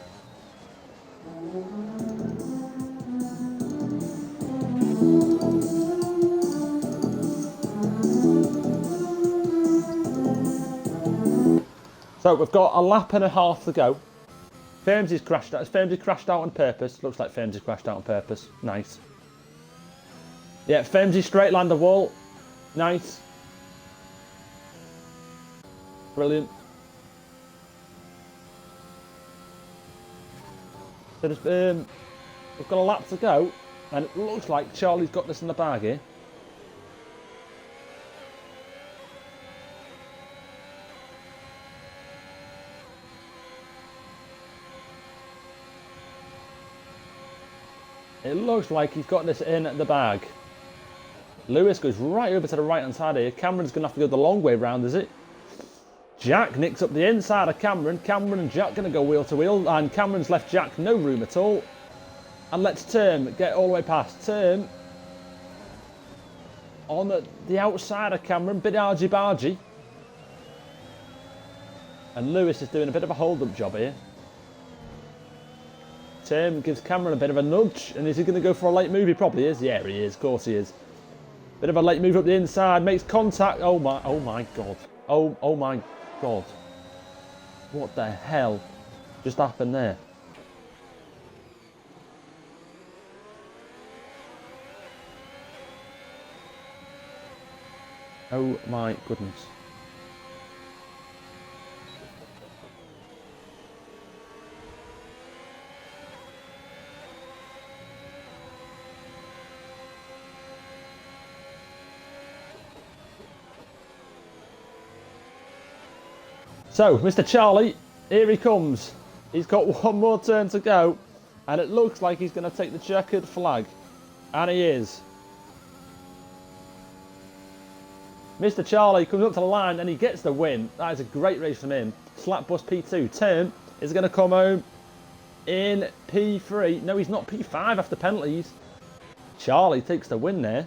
So we've got a lap and a half to go. Firmsy's crashed out. Has Firmsy crashed out on purpose? Looks like Firmsy's crashed out on purpose. Nice. Yeah, Firmsy straight land the wall. Nice. Brilliant. So we've got a lap to go, and it looks like Charlie's got this in the bag here. It looks like he's got this in the bag. Lewis goes right over to the right hand side here. Cameron's going to have to go the long way round, is it? Jack nicks up the inside of Cameron. Cameron and Jack going to go wheel to wheel. And Cameron's left Jack no room at all. And let's Term get all the way past. Term on the outside of Cameron. Bit argy-bargy. And Lewis is doing a bit of a hold-up job here. Term gives Cameron a bit of a nudge. And is he going to go for a late move? He probably is. Yeah, he is. Of course he is. Bit of a late move up the inside. Makes contact. Oh my God. Oh my God. What the hell just happened there? Oh my goodness. So, Mr. Charlie, here he comes. He's got one more turn to go, and it looks like he's going to take the checkered flag. And he is. Mr. Charlie comes up to the line and he gets the win. That is a great race from him. Slap bus P2. Term is going to come home in P3. No, he's not. P5 after penalties. Charlie takes the win there.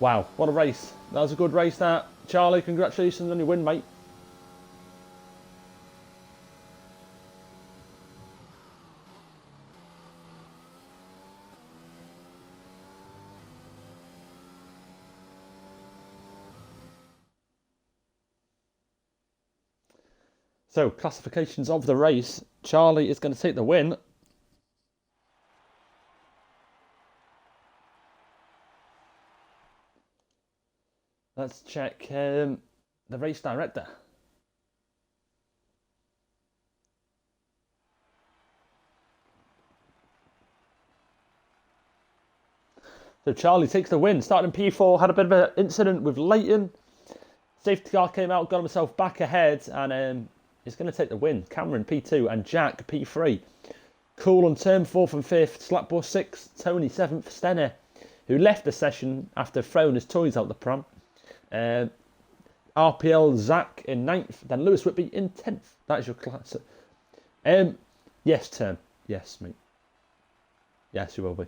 Wow, what a race. That was a good race, that. Charlie, congratulations on your win, mate. So, classifications of the race. Charlie is going to take the win. Let's check the race director. So Charlie takes the win. Starting in P4, had a bit of an incident with Leighton. Safety car came out, got himself back ahead, and he's going to take the win. Cameron P2 and Jack P3. Cool on turn 4th and 5th. Slapball 6th, Tony 7th, Stenner, who left the session after throwing his toys out the pram. RPL Zach in 9th, then Lewis Whitby in 10th. That is your class. Yes, Term. Yes, mate. Yes, you will be.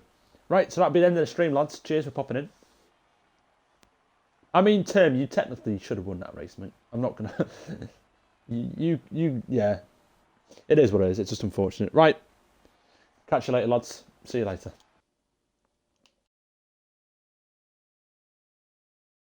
Right, so that'll be the end of the stream, lads. Cheers for popping in. I mean, Term, you technically should have won that race, mate. I'm not going to... yeah. It is what it is. It's just unfortunate. Right. Catch you later, lads. See you later.